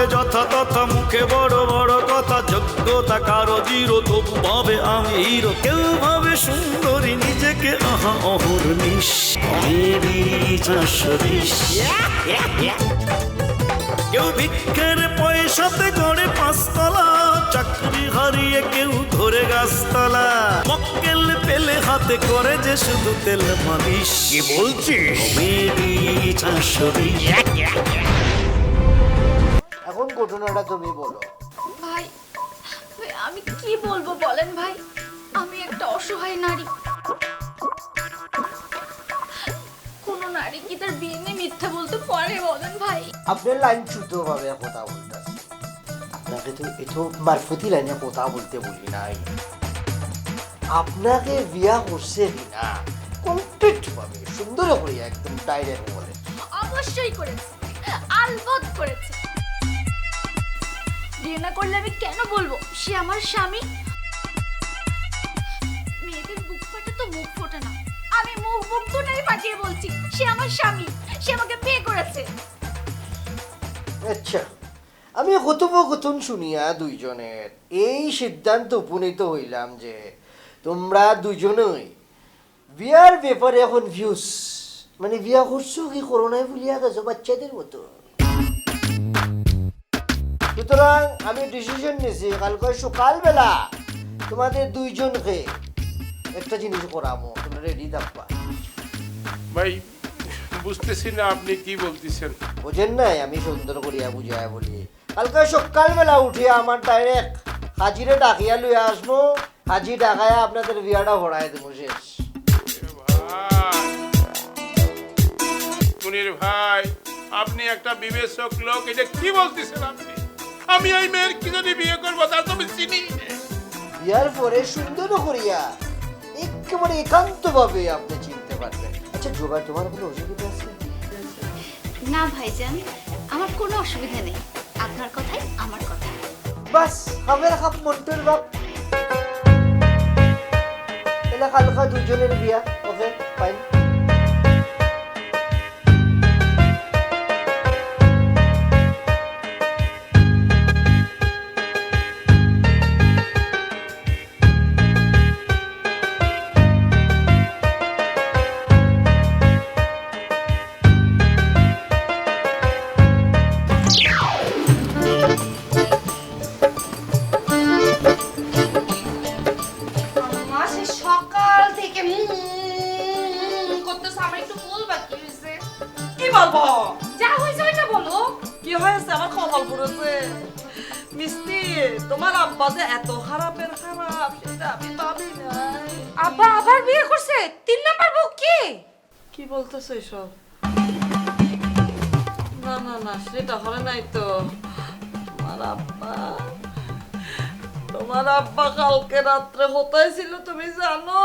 বলে যথা তথা, মুখে বড় বড় কথা, যোগ্যতা কারো জিরো, তবু ভাবে আমি হিরো। কেউ ভাবে সুন্দরী নিজেকে, আহা অহর্নিশ, মেরি 420। কেউ ভিক্ষের পয়সাতে গড়ে 5 তলা, চাকরি হারিয়ে কেউ ধরে গাছতলা, মক্কেল পেলে হাতে করে যে শুধু তেল মালিশ। কি বলছিস? মেরি 420। এখন ঘটনাটা তুমি বলো। ভাই ভাই, আমি কি বলবো বলেন ভাই, আমি একটা অসহায় নারী। কোন নারী কি তার বিয়ে নিয়ে মিথ্যা বলতে পারে বলেন ভাই? আপনার লাইন শুদ্ধভাবে কথা বলতেছে, আপনাকে তো এতো মারফতি লাইনে কথা বলতে বলি নাই। আপনাকে বিয়া করছে কিনা কমপ্লিট ভাবে সুন্দর করে একদম ডাইরেক্ট বলে। অবশ্যই করেছে, আলবত করেছে। বিয়ে না করলে আমি কেন বলবো সে আমার স্বামী? মেয়েদের বুক ফাটে তো মুখ ফোটে না, আমি মুখ দুটাই ফাটিয়ে বলছি সে আমার স্বামী, সে আমাকে বিয়ে করেছে। আচ্ছা, আমি কথোপকথন শুনিয়া দুইজনের এই সিদ্ধান্ত উপনীত হইলাম যে তোমরা দুজনই বিয়ার ব্যাপারে এখন ভিউস, মানে বিয়া করছো কি করোনায় ভুলিয়া গেছো বাচ্চাদের মতো। সুতরাং আমি ডিসিশন নিয়েছি কালকে সকালবেলা তোমাদের দুইজনকে একটা জিনিস করাবো, তোমরা রেডি থাকবা। ভাই বুঝতেছি না আপনি কি বলতেছেন। বুঝেন নাই? আমি সুন্দর করিয়া বুঝাই বলি, কালকে সকালবেলা উঠিয়া আমার ডাইরেক্ট হাজিরে ডাকিয়া লইয়া আসবো, হাজি ডাকায়া আপনাদের বিয়াটা ভরাই দেবো, শেষ। মুনির ভাই, আপনি একটা বিবেচক লোক, এটা কি বলতেছেন আপনি? আমি এই মেয়ের কি যদি বিয়ে করবো তার তো আমি চিনি। বিয়ার পরে সুন্দর করিয়া একেবারে একান্ত ভাবে আপনি চিনতে পারবেন। আচ্ছা জোগাড়, তোমার কোনো অসুবিধা আছে? না ভাইজান, আমার কোনো অসুবিধা নেই, আপনার কথাই আমার কথা। বাস খাবের খাপ মন্টুর বাপ, এলা কালকা দুজনের বিয়া। Okay fine. সকাল থেকে করতেছ, আমার একটু বলবা কি হয়েছে? কি বলবো? যা হয়েছে ওইটা বলো। কি হয়েছে? আমার কপাল পুড়েছে। মিষ্টি, তোমার আব্বা যে এত খারাপের খারাপ সেটা আমি ভাবি নাই। আব্বা আবার বিয়ে করছে? 3 নাম্বার বউ কি? কি বলতেছো এসব? না না না, সেটা হয় নাই তো। তোমার আব্বা কালকে রাত্রে কোথায় ছিল তুমি জানো?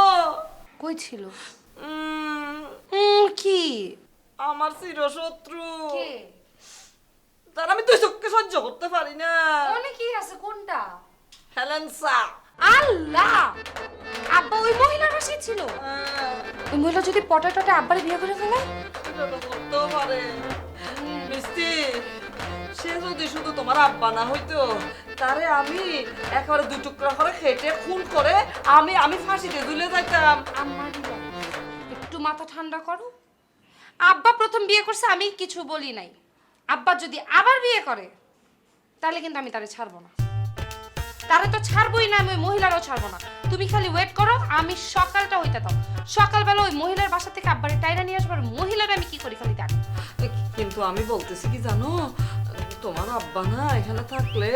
কই ছিল? কি? আমার চিরশত্রু, কে? তার আমি দুই চোখকে সহ্য করতে পারি না। অনেকই আছে, কোনটা? হেলেন্সা। আল্লাহ, আব্বা ওই মহিলার বাসায় ছিল? ওই মহিলা যদি পটাটটা আব্বারে বিয়ে করে ফেলে? সেটা তো করতেও পারে। মিষ্টি, সে যদি শুধু তোমার আব্বা না হইতো, তারে আমি একেবারে 2 টুকরা করে খেটে খুন করে আমি ফাঁসিতে ঝুলে যাইতাম। আমার একটু মাথা ঠান্ডা করো। আব্বা প্রথম বিয়ে করছে, আমি কিছু বলি নাই। আব্বা যদি আবার বিয়ে করে তাহলে কিন্তু আমি তারে ছাড়বো না। তারে তো ছাড়বোই না, আমি ওই মহিলারও ছাড়বো না। তুমি খালি ওয়েট করো, আমি সকালটা হইতে দাও। সকালবেলা ওই মহিলার বাসা থেকে আব্বারে টাইরা নিয়ে আসবার, মহিলার আমি কি করি খালি দেখো। কিন্তু আমি বলতেছি কি জানো, তোমার আব্বা না এখানে থাকলে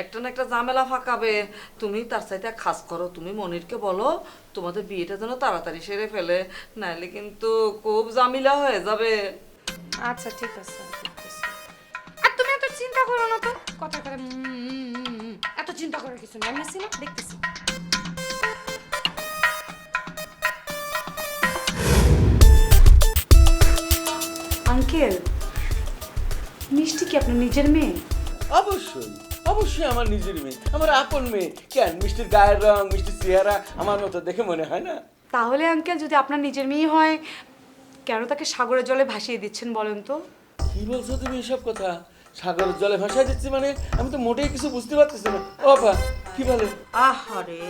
একটা না একটা ঝামেলা ফাঁকাবে। তুমি তার সাথে খাস করো, তুমি মনিরকে বলো তোমাদের বিয়েটা যেন তাড়াতাড়ি সেরে ফেলে, নাইলে কিন্তু খুব ঝামেলা হয়ে যাবে। আচ্ছা ঠিক আছে। আর তুমি এত চিন্তা করো না তো, কথা করে এত চিন্তা করার কিছু নেই, আমি আছি না, দেখতেছি। আঙ্কেল, মিষ্টি কি আপনার নিজের মেয়ে? অবশ্যই অবশ্যই আমার নিজের মেয়ে, আমার আপন মেয়ে। কেন, মিষ্টির গায়ের রং, মিষ্টির চেহারা আমার মতো দেখে মনে হয় না? তাহলে আঙ্কেল যদি আপনার নিজের মেয়ে হয়, কেন তাকে সাগরের জলে ভাসিয়ে দিচ্ছেন বলেন তো? কি বলছো তুমি এসব কথা? সাগরের জলে ভাসায় দিচ্ছি মানে আমি তো মোটেই কিছু বুঝতে পারতেছি না। ও আপা কি বলে? আহারে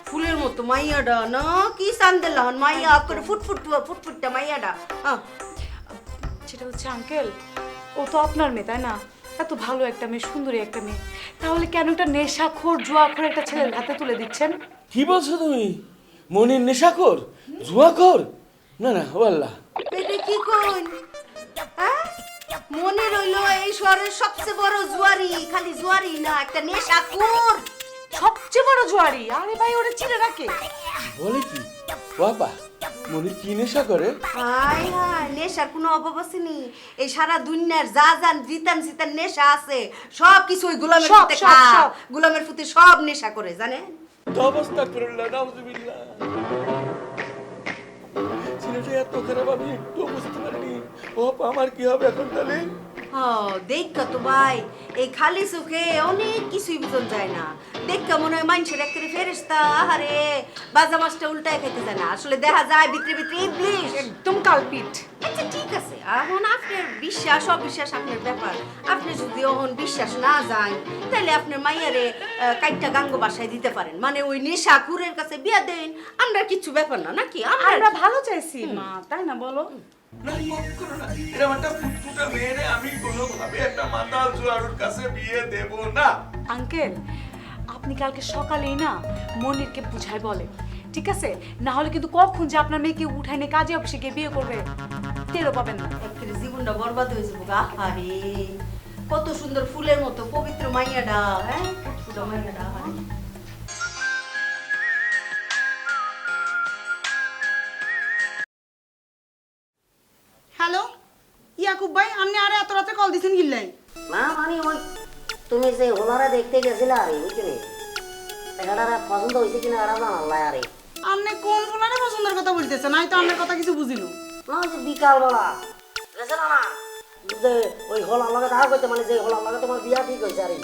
ফুলের মতো মাইয়াডা না কি সান্দেল হন মাইয়া করে ফুটফুটটা মাইয়াডা। সেটা হচ্ছে আঙ্কেল, ও তো আপনার মেয়ে তাই না? এত ভালো একটা মেয়ে, সুন্দরী একটা মেয়ে, তাহলে কেন একটা নেশাখোর জুয়াখোর একটা ছেলের হাতে তুলে দিচ্ছেন? কি বলছো তুমি? মনির নেশাখোর, জুয়াখোর? না না, ও আল্লাহ। এটা কি কইন? হ্যাঁ? মনে রইল এই শহরের সবচেয়ে বড় জুয়ারি, খালি জুয়ারি না একটা নেশাখোর। সবচেয়ে বড় জুয়ারি? আরে ভাই, ওরে চিনে রাখে। বলে কি? বাবা মনির কি নেশা করে? হাই হাই, নেশার কোনো অভাব আসেনি। এই সারা দুনিয়ার যা জিতান নেশা আছে সব কিছু ওই গোলামের সব, ফুতে সব, খা। সব। গোলামের ফুতে সব নেশা করে জানেন? আস্তাগফিরুল্লাহ, নাউযুবিল্লাহ। ছেলেটা এত খারাপ আমি একটু বুঝতে পারিনি। ও আপা আমার কি হবে এখন তাহলে? দেখা তো ভাই এই খালি চোখে অনেক কিছুই বুঝন যায় না। দেখা মনে হয় মানুষের একেবারে ফেরেশতা। আরে বাজা মাছটা উল্টায় খাইতে যায় না, আসলে দেখা যায় ভিতরে ভিতরে ইবলিশ। একদম কালপিট। আচ্ছা ঠিক আছে, এখন আপনার বিশ্বাস অবিশ্বাস আপনার ব্যাপার। আপনি যদি এখন বিশ্বাস না যায় তাহলে আপনার মাইয়ারে কাইটটা গাঙ্গ বাসায় দিতে পারেন, মানে ওই নেশাখুরের কাছে বিয়া দেন। আমরা কিছু ব্যাপার না নাকি? আমরা ভালো চাইছি মা, তাই না বলো? না মাফ করো না, এরকম একটা ফুটফুটে মেয়েরে আমি কোনোভাবে একটা মাতাল জুয়ারুর কাছে বিয়ে দেব না। আঙ্কেল, আপনি কালকে সকালেই না মনিরকে বুঝায় বলে, ঠিক আছে? না হলে কিন্তু কখন যে আপনার মেয়েকে উঠায় নিয়ে কাজে অফিসে গিয়ে বিয়ে করবে টেরও পাবেন না। একেবারে জীবনটা বরবাদ হয়ে যাবো গা। আরে কত সুন্দর ফুলের মতো পবিত্র মাইয়াডা, হ্যাঁ ফুটফুটা মাইয়াডা। হ্যালো ইয়াকুব ভাই, আপনি আরে এত রাতে কল দিছেন গিল্লাই? না মানে ওই তুমি যে ওনারা দেখতে গেছিলে আরে বুঝলি এটা পছন্দ হয়েছে কিনা এটা জানাল্লাই আরে। আপনি কোন ফোনারে পছন্দের কথা বলতেছেন? আমি তো আপনার কথা কিছু বুঝিল না যে বিকালবেলা গেছে না না যে ওই হলার লগে দেখা করতে, মানে যে হলার লগে তোমার বিয়া ঠিক হয়েছে আরে।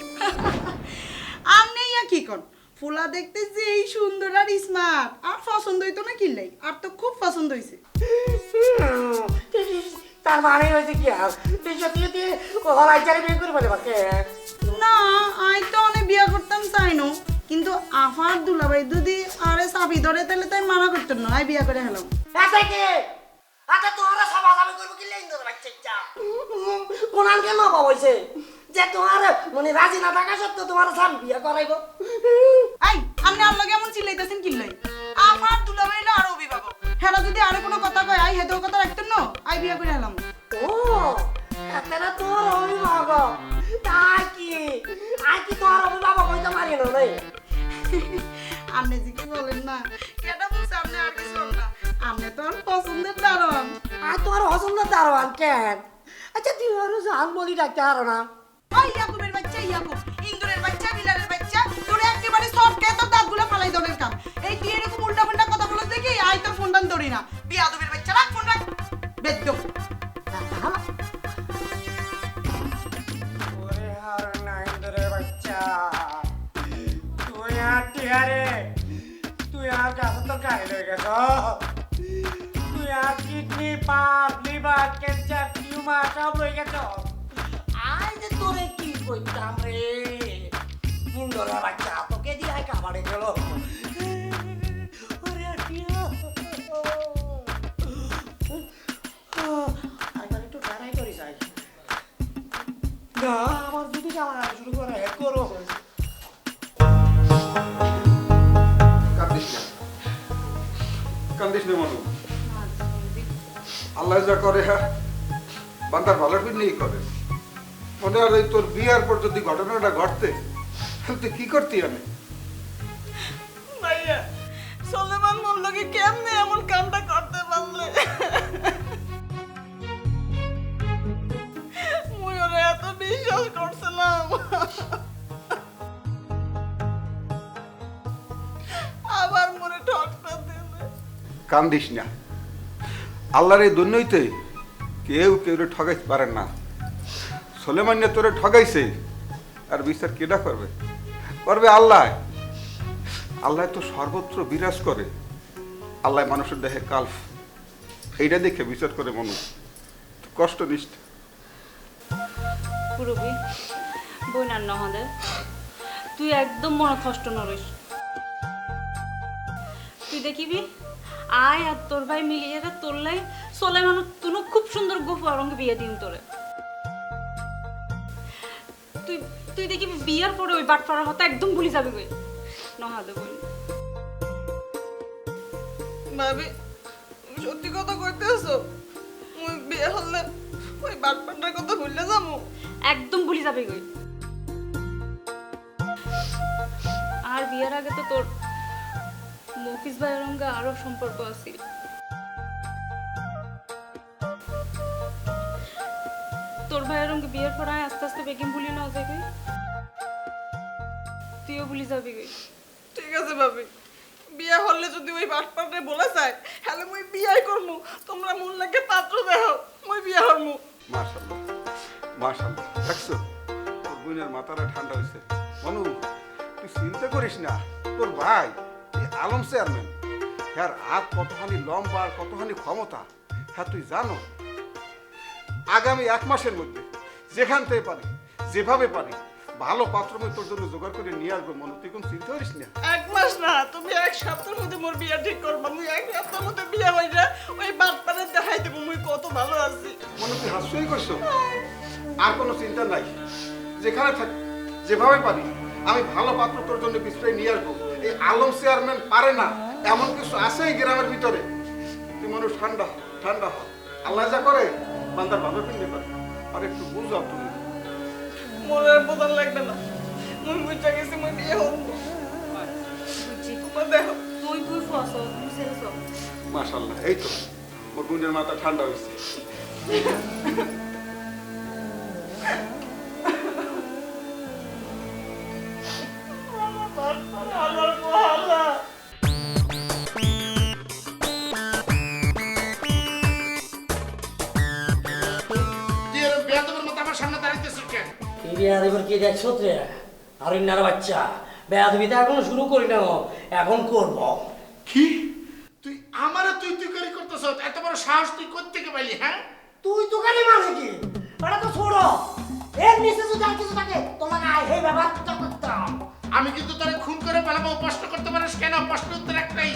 আপনি ইয়া কি কন? ফুলা দেখতে যে এই সুন্দর আর স্মার্ট, আর পছন্দ হইতো না কিল্লাই? আর তো খুব পছন্দ হয়েছে। তার মানে হয়েছে কি আর সত্যি হলাই চারে বিয়ে করে ফেলে বাকে? না আই তো অনেক বিয়া করতাম চাইনো, কিন্তু আফার দুলাভাই যদি আরে চাবি ধরে তাহলে তাই মানা করতেন না, আই বিয়া করে হেলাম। আচ্ছা কি আচ্ছা তোমরা সব আসামি করবো কি লাইন ধরে বাচ্চা কোনান কেন বাবা হয়েছে যে তোমার মানে রাজি না থাকা সত্ত্বেও তোমার স্বামী বিয়ে করাইব? আই আপনি আল্লাহ কেমন চিল্লাইতেছেন কিল্লাই? আমার দুলাভাই হলো আরো অভিভাবক, হেলা যদি আরে কোনো কথা কয় আই হেতেও কথা রাখতেন না, আই বিয়া করে হেলাম। ও তারা তোর অভিভাবক? তাই কি আই কি তোর অভিভাবক হইতে পারি না নাই? আপনি যে কি বলেন না, কেটা বলছে আপনি আর কিছু না, আপনি তো আর পছন্দের দারোয়ান। আর তোর পছন্দের দারোয়ান কেন? আচ্ছা তুই আরো জান বলি ডাকতে পারো না? ওই ইয়াকুবের বাচ্চা, ইয়াকুব ইন্দুরের বাচ্চা, বিলালের বাচ্চা, তোর একেবারে সব কে তোর দাঁতগুলো ফালাই দনের কাম। এই তুই এরকম উল্টা পাল্টা কথা বলে দেখি আই তোর ফোনটা ধরি না। বিয়াদবের বাচ্চা, রাখ ফোন রাখ, বেদ্য। ওরে আর নাইন্দরের বাচ্চা তুই আর টিয়ারে তুই আর কাছে তো গায়ে হয়ে গেছ। তুই আর কিডনি, পাপ, লিভার, ক্যান্সার, টিউমার সব হয়ে গেছ। আই যে তোরে কি কইতাম রে ইন্দরের বাচ্চা, তোকে দিয়ে কাবাড়ে গেল। ওরে আর টিয়া আর একটু ট্রাই করি যাই না, আমার যদি যাওয়া শুরু করে করো। কান্দিস না মানু, আল্লাহ যা করে হ্যাঁ বান্দার ভালোর জন্যই করে। মনে হয় তোর বিয়ার পর যদি ঘটনাটা ঘটতে তুই কি করতি? আমি ভাইয়া সোলেমান মোল্লাকে কেমনে এমন কামটা করতে পারলে? মুই ওরে এত বিশ্বাস করছিলাম, আবার মনে ঠকটা দিলে। কান্দিস না, আল্লাহর এই দুনিয়াতে কেউ কেউ ঠগাইতে পারে না। সোলেমান তোরে ঠগাইছে আর বিচার কেডা করবে? করবে আল্লাহ। আল্লাহ তো সর্বত্র বিরাজ করে। আল্লাহ মানুষের দেহে কাল্প, এইটা দেখে বিচার করে মানুষ। কষ্ট নিষ্ঠ পুরবি বইনার নহলে তুই একদম মনে কষ্ট নরিস। তুই দেখিবি আয় আর তোর ভাই মিলিয়ে তোরলাই চলে মানুষ তুনু খুব সুন্দর গোফা রঙে বিয়ে দিন তোরে। তুই তুই দেখিবি বিয়ার পরে ওই বাটপাড়ার হতো একদম ভুলে যাবি কই নহাদে বই। ভাবি সত্যি কথা কইতেছো? মুই বিয়ে হলে ওই বাটপাটার কথা ভুলে যাবো? একদম ভুলে যাবি কই। আর বিয়ের আগে তো তোর মফিজ ভাইয়ের সঙ্গে আরো সম্পর্ক আছে। তোর ভাইয়ের সঙ্গে বিয়ের পর আস্তে আস্তে বেগম ভুলি না যাবে, তুইও ভুলি যাবি কই। ঠিক আছে ভাবি, বিয়ে হলে যদি ওই বাটপাটে বলা যায় তাহলে মুই বিয়াই করমু। তোমরা মন লাগে পাত্র দেখো, মুই বিয়ে হরমু। মাশাআল্লাহ মাশাআল্লাহ, দেখছো তোর বোনের মাথাটা ঠান্ডা হয়েছে। মনু তুই চিন্তা করিস না, তোর ভাই এই আলম চেয়ারম্যান, হ্যাঁ হাত কতখানি লম্বা আর কতখানি ক্ষমতা হ্যাঁ তুই জানো। আগামী 1 মাসের মধ্যে যেখান থেকে পারি যেভাবে পারি ভালো পাত্র আমি তোর জন্য জোগাড় করে নিয়ে আসবো। মনু তুই কোন চিন্তা করিস না। 1 মাস না, তুমি 1 সপ্তাহের মধ্যে মোর বিয়ে ঠিক করবা। মুই 1 সপ্তাহের মধ্যে বিয়ে হইরা ওই বাটপাটে দেখাই দেবো মুই কত ভালো আছি। মনু তুই হাস্যই করছো, আর কোনো চিন্তা নাই। যেখানে থাক যেভাবে পারি আমি ভালো পাত্র তোর জন্য বিস্তারিত নিয়ে আসবো। এই আলম চেয়ারম্যান পারে না এমন কিছু আছে এই গ্রামের ভিতরে। তুই মানুষ ঠান্ডা ঠান্ডা হ, আল্লাহ যা করে বান্দার ভালো কিনতে পারে। আর একটু বুঝাও তুমি। মোর আর বোঝার লাগবে না, মুই বুঝা গেছি মুই বিয়ে হরমু। তোমার দেখো তুই তুই ফসল তুই শেষ হ। মাশাআল্লাহ, এই তো ওর বোনের মাথা ঠান্ডা হয়েছে। আমার মহালা কি দেখছো রে আরিন্নার বাচ্চা? বেয়াদবিটা এখনো শুরু করি না, এখন করব। কি তুই আমারে তুই করে করতেছ? এত বড় সাহস তুই কোথা থেকে পাইলি? হ্যাঁ তুই তো গালি মানে কি? এটা তো ছোড়ো, এর নিচে যদি আর কিছু থাকে তোমাকে এই ব্যাপারটা করতাম। আমি কিন্তু তোরে খুন করে পালাবো, প্রশ্ন করতে পারিস কেন? প্রশ্ন উত্তর একটাই,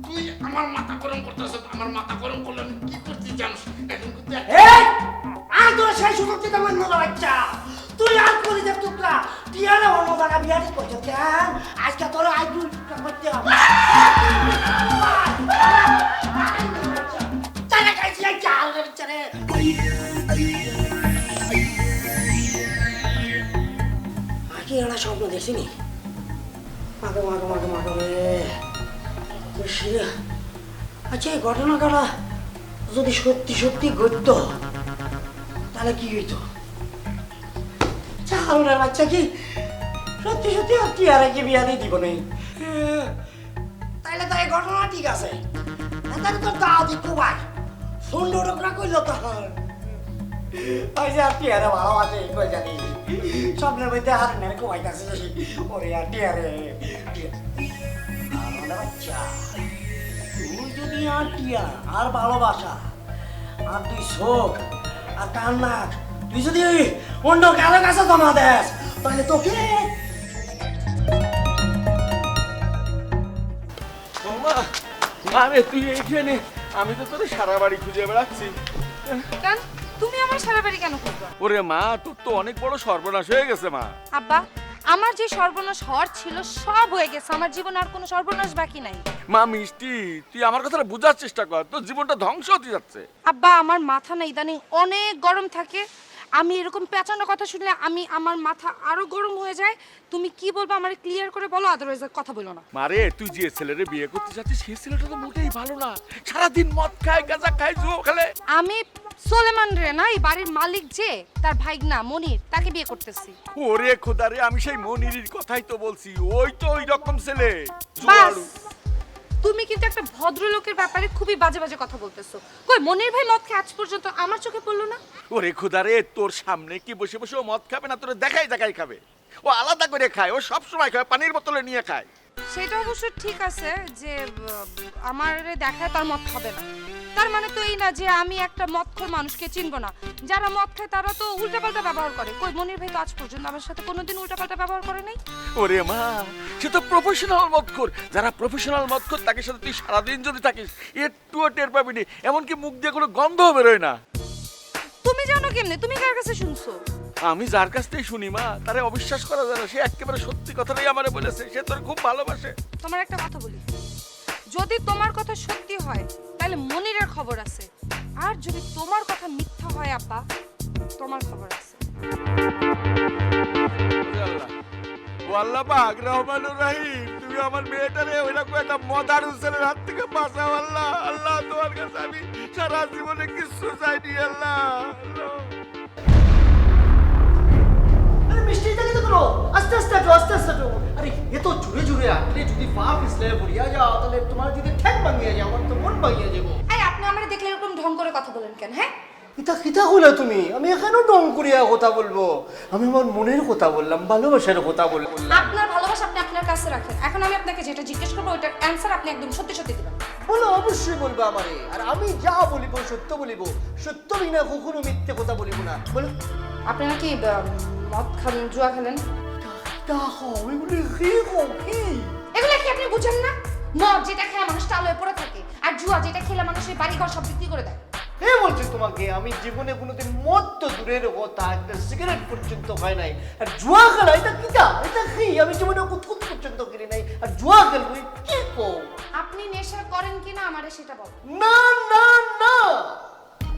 তুই আমার মাথা গরম করতেছ। আমার মাথা গরম করলে আমি কি করতে জানিস? এখন কিন্তু এই আর তোর সেই সুযোগ দিতে মন না বাচ্চা। তুই আর করে দে টুকরা টিয়ারে অন্য জায়গা বিয়া ঠিক করছ কেন? আজকে তোর আই তুই করতে হবে। তাহলে কাইছি আই চাল রে চলে। আগে এরা স্বপ্ন দেখছিনি। মাগে মাগে মাগে মাগে রে। আচ্ছা এই ঘটনাটা যদি সত্যি সত্যি ঘটতো তাহলে কি হইতো? চারুনের বাচ্চা কি সত্যি সত্যি আর টিয়ারে কি বিয়া দিয়ে দিব নেই? তাইলে তো এই ঘটনা ঠিক আছে। তাহলে তো দাও দি কুবাই সুন্দর টুকরা কইলো তো ওই যে আর টিয়ারে ভালোবাসে কই জানি স্বপ্নের মধ্যে আর নেই কুবাই কাছে ওরে আর টিয়ারে বাচ্চা তুই যদি আর টিয়া আর ভালোবাসা আর তুই শোক আর কান্না তুই যদি অন্য কারো কাছে জমা দেস তাহলে তোকে আরে তুই এইখানে, আমি তো তোর সারা বাড়ি খুঁজে বেড়াচ্ছি। কেন তুমি আমার সারা বাড়ি কেন খুঁজবা? ওরে মা, তোর তো অনেক বড় সর্বনাশ হয়ে গেছে মা। আব্বা আমার যে সর্বনাশ হওয়ার ছিল সব হয়ে গেছে, আমার জীবনে আর কোনো সর্বনাশ বাকি নাই। মা মিষ্টি, তুই আমার কথাটা বোঝার চেষ্টা কর, তোর জীবনটা ধ্বংস হতে যাচ্ছে। আব্বা আমার মাথা না ইদানিং অনেক গরম থাকে, আমি এরকম পেঁচানো কথা শুনলে আমার মাথা আরো গরম হয়ে যায়। তুমি কি বলবো আমার ক্লিয়ার করে বলো, আদারওয়াইজ কথা বলো না। মারে তুই যে ছেলেরে বিয়ে করতে চাচ্ছিস সেই ছেলেটা তো মোটেই ভালো না, সারাদিন মদ খায় গাঁজা খায় জুয়া খেলে। আমি সোলেমান রে না, এই বাড়ির মালিক যে তার ভাইগনা মনির, তাকে বিয়ে করতেছি। ওরে খোদা রে, আমি সেই মনিরের কথাই তো বলছি, ওই তো ওই রকম ছেলে। বাস তুমি কিন্তু একটা ভদ্রলোকের ব্যাপারে খুবই বাজে বাজে কথা বলতেছো। কই মনির ভাই মদ খেয়ে আজ পর্যন্ত আমার চোখে পড়লো না? ওরে খোদা রে, তোর সামনে কি বসে বসে ও মদ খাবে না? তোরে দেখাই দেখাই খাবে। ও আলাদা করে খায়, ও সব সময় খায়, পানির বোতলে নিয়ে খায়। সেটা অবশ্য ঠিক আছে যে আমার দেখায় তার মদ খাবে না, তার মানে তো এই না যে আমি একটা মদখোর মানুষকে চিনবো না। যারা মদ খায় তারা তো উল্টাপাল্টা ব্যবহার করে। কই মনির ভাই তো আজ পর্যন্ত আমার সাথে কোনোদিন উল্টাপাল্টা ব্যবহার করে নাই। ওরে মা, সে তো প্রফেশনাল মদখোর। যারা প্রফেশনাল মদখোর তাকে সাথে তুই সারাদিন যদি থাকিস একটুও টের পাবি না, এমনকি মুখ দিয়ে কোনো গন্ধও বেরোয় না। তুমি জানো কেমনে? তুমি কার কাছে শুনছো? আমি যার কাছ থেকে শুনি মা, তারে অবিশ্বাস করা যায় না। সে একেবারে সত্যি কথাটাই আমারে বলেছে, সে তোর খুব ভালোবাসে। তোমার একটা কথা বলি, যদি তোমার কথা সত্যি হয় তাহলে মনিরের খবর আছে, আর যদি তোমার কথা মিথ্যা হয় আব্বা, তোমার খবর আছে। ও আল্লাহ পাক রহমানুর রহিম, তুমি আমার মেয়েটারে ওইরকম একটা মদার ছেলের হাত থেকে বাঁচাও আল্লাহ। আল্লাহ তোমার কাছে আমি সারা জীবনে কিছু চাইনি আল্লাহ। আরে মিষ্টি থেকে তো করো, আস্তে আস্তে হাঁটো, আস্তে আস্তে হাঁটো। আরে এ তো জুড়ে জুড়ে হাঁটলে যদি পা পিছলে পড়িয়া যাও তাহলে তোমার যদি ঠ্যাং ভাঙিয়া যাও, আমার তো মন ভাঙিয়া যাবো। এই আপনি আমারে দেখলে এরকম ঢং করে কথা বলেন কেন? হ্যাঁ, এটা কিতা হলো তুমি? আমি এখানেও ডং করিয়া কথা বলবো? আমি আমার মনের কথা বললাম, ভালোবাসার কথা বললাম। আপনার ভালোবাসা আপনি আপনার কাছে রাখেন। এখন আমি আপনাকে যেটা জিজ্ঞেস করবো ওইটার অ্যানসার আপনি একদম সত্যি সত্যি দিবেন। বলো, অবশ্যই বলবো আমারে। আর আমি যা বলিব সত্য বলিব, সত্য বিনা কখনো মিথ্যে কথা বলিব না। বলো, আপনি নাকি মদ খান, জুয়া খেলেন? দেখো এগুলি কি গো, কি এগুলো কি আপনি বুঝেন না? মদ যেটা খেয়ে মানুষ টালয়ে পড়ে থাকে, আর জুয়া যেটা খেলে মানুষের বাড়ি ঘর সব বিক্রি করে দেয়। কে বলছে তোমাকে? আমি জীবনে কোনোদিন মদ তো দূরের কথা, একটা সিগারেট পর্যন্ত হয় নাই। আর জুয়া খেলা এটা কিটা? এটা কি? আমি জীবনে কুতকুত পর্যন্ত কিনি নাই, আর জুয়া খেলবো কি কো? আপনি নেশা করেন কিনা আমারে সেটা বল। না না না,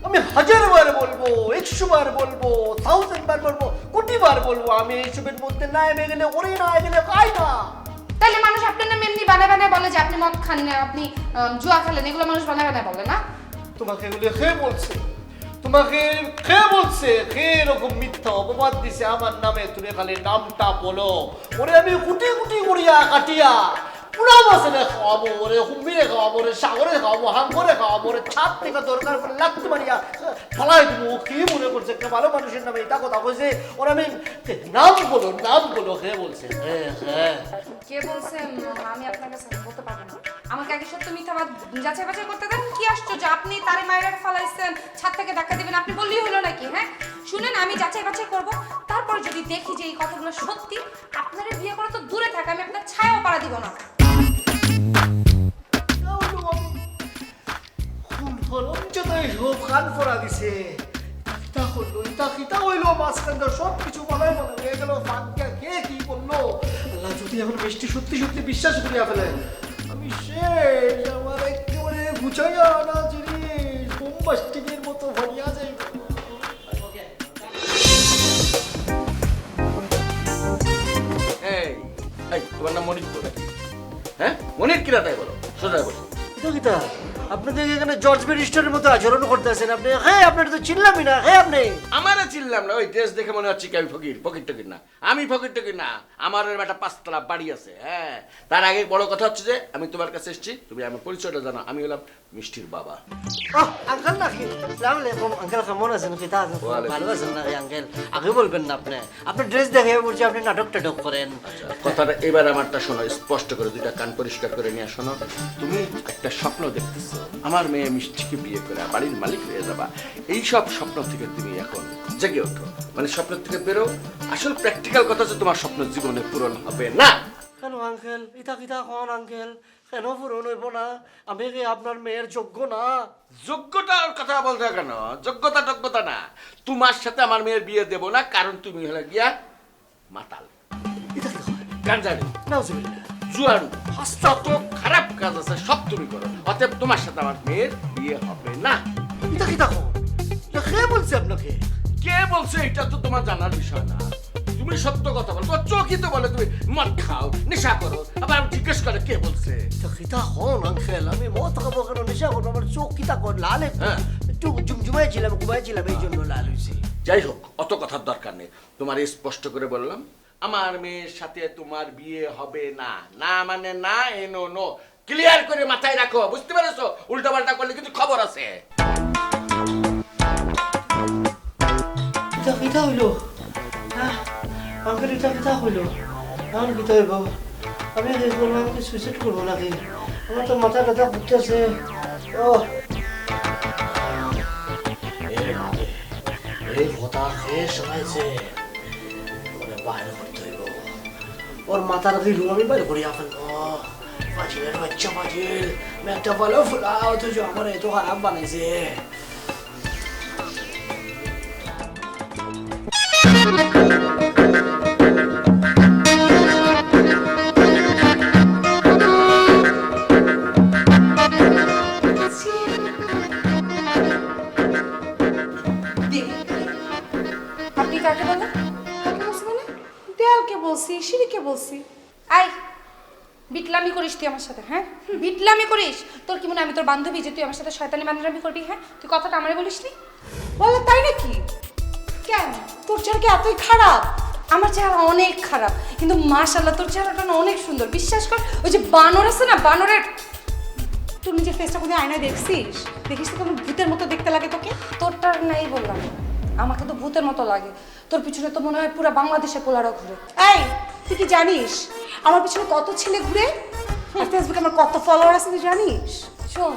আমি 1000 বার বলবো, 100 বার বলবো, 1000 বার বলবো, কোটি বার বলবো, আমি এইসবের মধ্যে না এমে গেলে ওরে না গেলে খাই না। তাহলে মানুষ আপনার নামে এমনি বানায় বানায় বলে যে আপনি মদ খান না, আপনি জুয়া খেলেন, এগুলো মানুষ বানায় বানায় বলে না? তোমাকে এগুলো কে বলছে? তোমাকে কে বলছে? কে এরকম মিথ্যা অপবাদ দিছে আমার নামে? তুমি খালি নামটা বলো, ওরে আমি কুটি কুটি করিয়া কাটিয়া পুরা মাছেরে খাওয়াবো, ওরে হুম্বিরে খাওয়াবো, ওরে সাগরে খাওয়াবো, হাঙ্গরে খাওয়াবো, ওরে ছাদ থেকে দরকার করে লাগতে মারিয়া ফলাই দেবো। ও কি মনে করছে একটা ভালো মানুষের নামে এটা কথা কইছে? ওরা আমি নাম বলো, নাম বলো, কে বলছে? হ্যাঁ, কে বলছে আমি আপনার কাছে বলতে পারবো না। আমাকে আগে সত্য মিথ্যাবাদ যাচাই বাছাই করতে দেন। কি আশ্চর্য, আপনি তারে মায়ের ফালাইছেন, ছাদ থেকে ধাক্কা দিবেন, আপনি বললেই হলো নাকি? হ্যাঁ শুনেন, আমি যাচাই বাছাই করবো, তারপরে যদি দেখি যে এই কথাগুলো সত্যি, আপনারে বিয়ে করা তো দূরে থাকে, আমি আপনার ছায়াও পাড়া দিব না। মিষ্টি সত্যি সত্যি বিশ্বাস করিয়া ফেলে আমি শেষ। আমার একেবারে গুছাইয়া আনা জিনিস বোম্বাস্টিকের মতো ভরিয়া যাই। এই তোমার নাম মনির তো নাকি? হ্যাঁ, মনির কিরা তাই বলো, সোজা বলো। কিতা আপনাদের এখানে জর্জ ব্যারিস্টারের মতো আচরণ করতেছেন আপনি? হ্যাঁ, আপনার তো চিনলামই না। হ্যাঁ, আপনি আমারে চিনলাম না? ওই ড্রেস দেখে মনে হচ্ছে কি আমি ফকির? ফকির টকির না, আমি ফকির টকির না। আমার একটা 5 তলা বাড়ি আছে। হ্যাঁ, তার আগে বড় কথা হচ্ছে যে আমি তোমার কাছে এসেছি, তুমি আমার পরিচয়টা জানো। আমি হলাম মিষ্টির বাবা। আঙ্কেল নাকি? আসসালামু আলাইকুম আঙ্কেল, কেমন আছেন? কিতা ভালো আছেন নাকি আঙ্কেল? আগে বলবেন না আপনি? আপনার ড্রেস দেখে বলছি আপনি নাটক টাটক করেন। কথাটা এবার আমারটা শোনো, স্পষ্ট করে, দুইটা কান পরিষ্কার করে নিয়ে শোনো। তুমি একটা স্বপ্ন দেখতেছো, আমার মেয়ে মিষ্টিকে বিয়ে করে বাড়ির মালিক হয়ে যাবা। এই সব স্বপ্ন থেকে তুমি এখন জেগে ওঠো, মানে স্বপ্ন থেকে বেরো। আসল প্র্যাকটিক্যাল কথা যে তোমার স্বপ্ন জীবনে পূরণ হবে না। কেন আঙ্কেল? ইতা কিতা কোন আঙ্কেল? কেন পূরণ হইব না? আমি কি আপনার মেয়ের যোগ্য না? যোগ্যতার কথা বলতে কেন? যোগ্যতা না, তোমার সাথে আমার মেয়ের বিয়ে দেব না, কারণ তুমি হলে গিয়া মাতাল, ইতা কি হয়? গাঞ্জারি, নাউজুবিল্লাহ, জুয়ারু, যত খারাপ কাজ আছে সব তুমি করো। অতএব তোমার সাথে আমার মেয়ের বিয়ে হবে না। ইতা কিতা কোন? কে বলছে আপনাকে? কে বলছে এটা তো তোমার জানার বিষয় না। তুমি সত্য কথা বলো, তোমার চোখই তো বলে তুমি মদ খাও, নেশা করো, আবার জিজ্ঞেস করে কে বলছে। ইতা কিতা কোন আঙ্কেল? আমি মদ খাবো কেন, নেশা করবো? আমার চোখ কিতা কোন লাল? একটু জুমজুমাইছিলাম, ঘুমাইছিলাম, এই জন্য লাল হয়েছে। যাই হোক, অত কথার দরকার নেই। তোমার স্পষ্ট করে বললাম, আমার মেয়ের সাথে তোমার বিয়ে হবে না। না মানে না, এনো নো, ক্লিয়ার করে মাথায় রাখো, বুঝতে পেরেছো? উল্টা পাল্টা করলে কিন্তু খবর আছে। এটা কিতা হইলো? আঙ্কেল এটা কিতা হইলো? আমার কিতা হইব? আমি কি করবো? আমি সুইসাইড করবো নাকি? আমার তো মাথা ব্যথা ঘুরতেছে। ও অলরেডি ভোতা শেষ হয়েছে, ওরে বাইরে করতে হইব। ওর মাথার দিলু আমি বাইরে করিয়া ফেলবো। পাজিলের বাচ্চা পাজিল, মেয়েটা ভালো ফুলাও, তুই যে আমার এত খারাপ বানাইছে। আপনি কাকে বলেন? কাকে বলছি মানে? দেয়ালকে বলছি, সিঁড়িকে বলছি। আই বিটলামি করিস তুই আমার সাথে, হ্যাঁ? বিটলামি করিস? তোর কি মনে হয় আমি তোর বান্ধবী যে তুই আমার সাথে শয়তানি বান্ধবী করবি? হ্যাঁ, তুই কথাটা আমারে বলিসনি? বলে তাই নাকি? কেন? তোর চেহারা কি এতই খারাপ? আমার চেহারা অনেক খারাপ, কিন্তু মাশাআল্লাহ তোর চেহারাটা না অনেক সুন্দর। বিশ্বাস কর, ওই যে বানর আছে না, বানরের তুই নিজের ফেসটা কোথায় আয়নায় দেখছিস? দেখিস তো কেমন ভূতের মতো দেখতে লাগে তোকে? তোরটার নাই বললাম, আমাকে তো ভূতের মতো লাগে। তোর পিছনে তো মনে হয় পুরো বাংলাদেশে পোলারা ঘুরে। এই তুই কি জানিস আমার পিছনে কত ছেলে ঘুরে? আর ফেসবুকে আমার কত ফলোয়ার আছে তুই জানিস? শোন,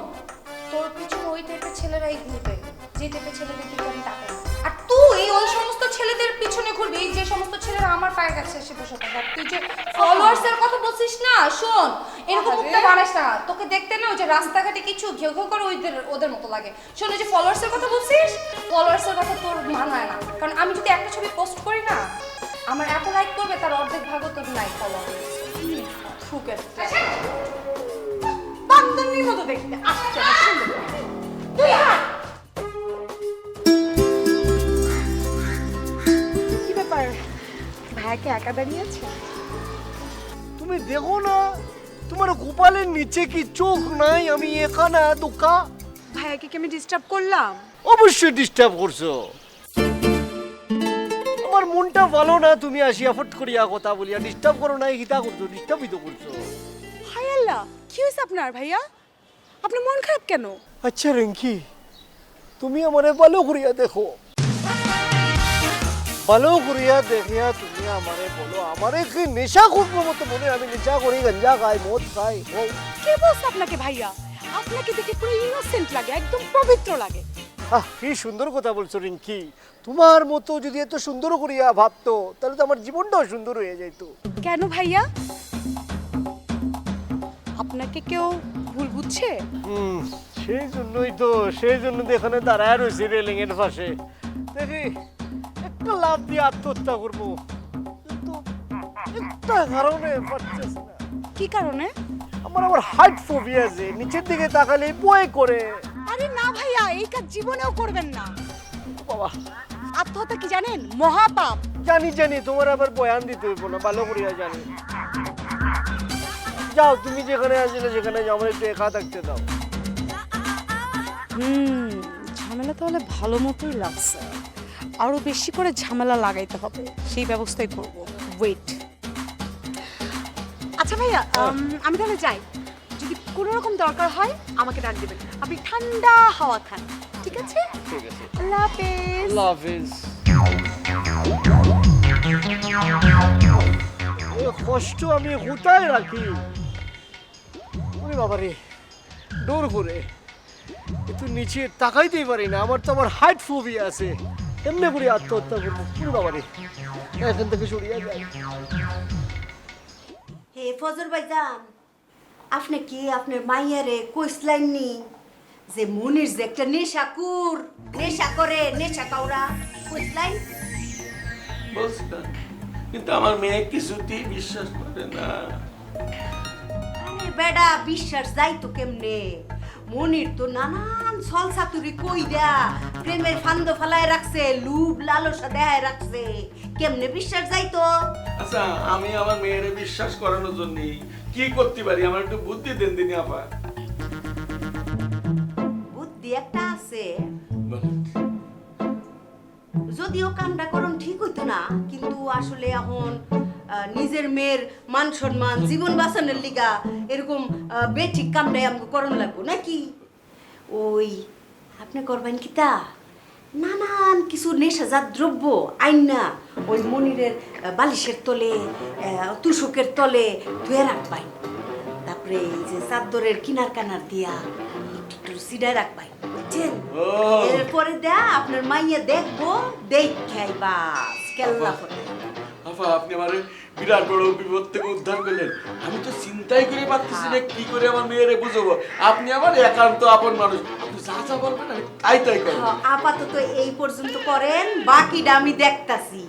তোর পিছনে ওই টাইপের ছেলেরাই ঘুরবে, যে টাইপের ছেলেদের দিকে আমি তাকাই। আর তুই ওই সমস্ত ছেলেদের পিছনে ঘুরবি যে সমস্ত ছেলেরা আমার পায়ের কাছে এসে বসে থাকে। আর তুই যে ফলোয়ার্স এর কথা বলছিস না, শোন, এরকম মুখটা বানাইস না। তোকে দেখতে না ওই যে রাস্তাঘাটে কিছু ঘেউ ঘেউ করে ওদের মতো লাগে। শোন, ওই যে ফলোয়ার্স এর কথা বলছিস, ফলোয়ার্স এর কথা তোর মানায় না। কারণ আমি যদি একটা ছবি পোস্ট করি না, আমার এত লাইক করবে তার অর্ধেক ভাগও তোর নাই ফলোয়ার্স। ফুকের বান্দরনির মতো দেখতে আসছে না, সুন্দর। তুই হাট। কি ব্যাপার, ভাইয়াকে একা দাঁড়িয়ে আছে? তুমি দেখো না তোমার কপালের নিচে কি চোখ নাই? আমি একা না দুকা? ভাইয়াকে কি আমি ডিস্টার্ব করলাম? অবশ্যই ডিস্টার্ব করছো। আমার মনটা ভালো না, তুমি আসিয়া ফট করিয়া কথা বলিয়া ডিস্টার্ব করো নাই। হিতা করছো, ডিস্টার্বই তো করছো। হায় আল্লাহ, কি হয়েছে আপনার ভাইয়া? আপনার মন খারাপ কেন? আচ্ছা রিঙ্কি, তুমি আমারে ভালো করিয়া দেখো, ভালো করিয়া দেখিয়া তুমি আমারে বলো, আমারে কি নেশা করবো মতো মনে? আমি নেশা করি, গঞ্জা খাই, মদ খাই। কে বলছে আপনাকে ভাইয়া? আপনাকে দেখে পুরো ইনোসেন্ট লাগে, একদম পবিত্র লাগে। কি সুন্দর কথা বলছো রিঙ্কি। তোমার মতো যদি এত সুন্দর করিয়া ভাবতো তাহলে তো আমার জীবনটাও সুন্দর হয়ে যাইতো। কেন ভাইয়া? আপনাকে কেউ ভুল বুঝছে? সেই জন্য তো এখানে দাঁড়ায় রয়েছি রেলিং এর পাশে। দেখি একটা লাভ দিয়ে আত্মহত্যা করবো, কিন্তু একটা কারণে পারতেছি না। কি কারণে? আমার হাইট ফোবিয়া আছে, নিচের দিকে তাকালে ভয় করে। আরে না ভাইয়া, এই কাজ জীবনেও করবেন না। বাবা, আত্মহত্যা কি জানেন? মহাপাপ। জানি, তোমার আবার বয়ান দিতে হইব না, ভালো করিয়া জানি। যাও, তুমি যেখানে আসলে সেখানে যাও, আমার একটু একা থাকতে দাও। ঝামেলা তাহলে ভালো মতোই লাগছে, আরো বেশি করে ঝামেলা লাগাইতে হবে, সেই ব্যবস্থাই করব। ওয়েট। আচ্ছা ভাইয়া, আমি তাহলে যাই। যদি কোনো রকম দরকার হয় আমাকে ডাক দেবেন, আপনি ঠান্ডা হাওয়া খান, ঠিক আছে? ঠিক আছে, আল্লাহ হাফেজ। আল্লাহ হাফেজ। এই কষ্ট আমি কোথায় রাখি? ওরে বাবারে, ডোর করে একটু নিচে তাকাইতেই পারি না। আমার হাইট ফোবিয়া আছে, এমনি করে আত্মহত্যা করবো। ওরে বাবারে, এখান থেকে সরিয়ে যায়। হে ফজর ভাইজান, আপনি কি আপনার মাইয়ারে কইসলাইননি যে মনির যে একটা নেশাকুর, নেশা করে, নেশা কাউরা কইসলাইন? বলছিলাম, কিন্তু আমার মেয়ে কিছুতেই বিশ্বাস করে না। আরে বেডা, বিশ্বাস যাইতো কেমনে? মনির তো নানান ছলছাতুরি কইরা প্রেমের ফান্দ ফালায় রাখছে, লুভ লালসা দেখায় রাখছে, কেমনে বিশ্বাস যাইতো? আচ্ছা, আমি আমার মেয়েরে বিশ্বাস করানোর জন্য কি করতে পারি? আমার একটু বুদ্ধি দেন দিনি আপা। বুদ্ধি একটা আছে, যদিও কামটা করুন ঠিক হইতো না, কিন্তু আসলে এখন নিজের মেয়ের মান সম্মান, জীবন বাঁচানোর লিগা এরকম বেঠিক কামটাই আমাকে করণ লাগবো নাকি? ওই আপনি করবেন কি তা নানান কিছু নেশাজাত দ্রব্য আইনা ওই মনিরের বালিশের তলে, তুষকের তলে ধুয়ে রাখবাই। তারপরে এই যে চাদরের কিনার কানার দিয়া একটু সিডায় রাখবাই বুঝছেন ও। এরপরে দেয়া আপনার মাইয়া দেখবো দেখাই বাস কেল্লা করে আপা আপনি আমার বিরাট বড় বিপদ থেকে উদ্ধার করলেন। আমি তো চিন্তাই করে পারতেছি না কি করে আমার মেয়েরে বুঝবো। আপনি আমার একান্ত আপন মানুষ, আপনি যা যা বলবেন আমি তাই তাই করবো। আপাতত এই পর্যন্ত করেন, বাকিটা আমি দেখতাছি।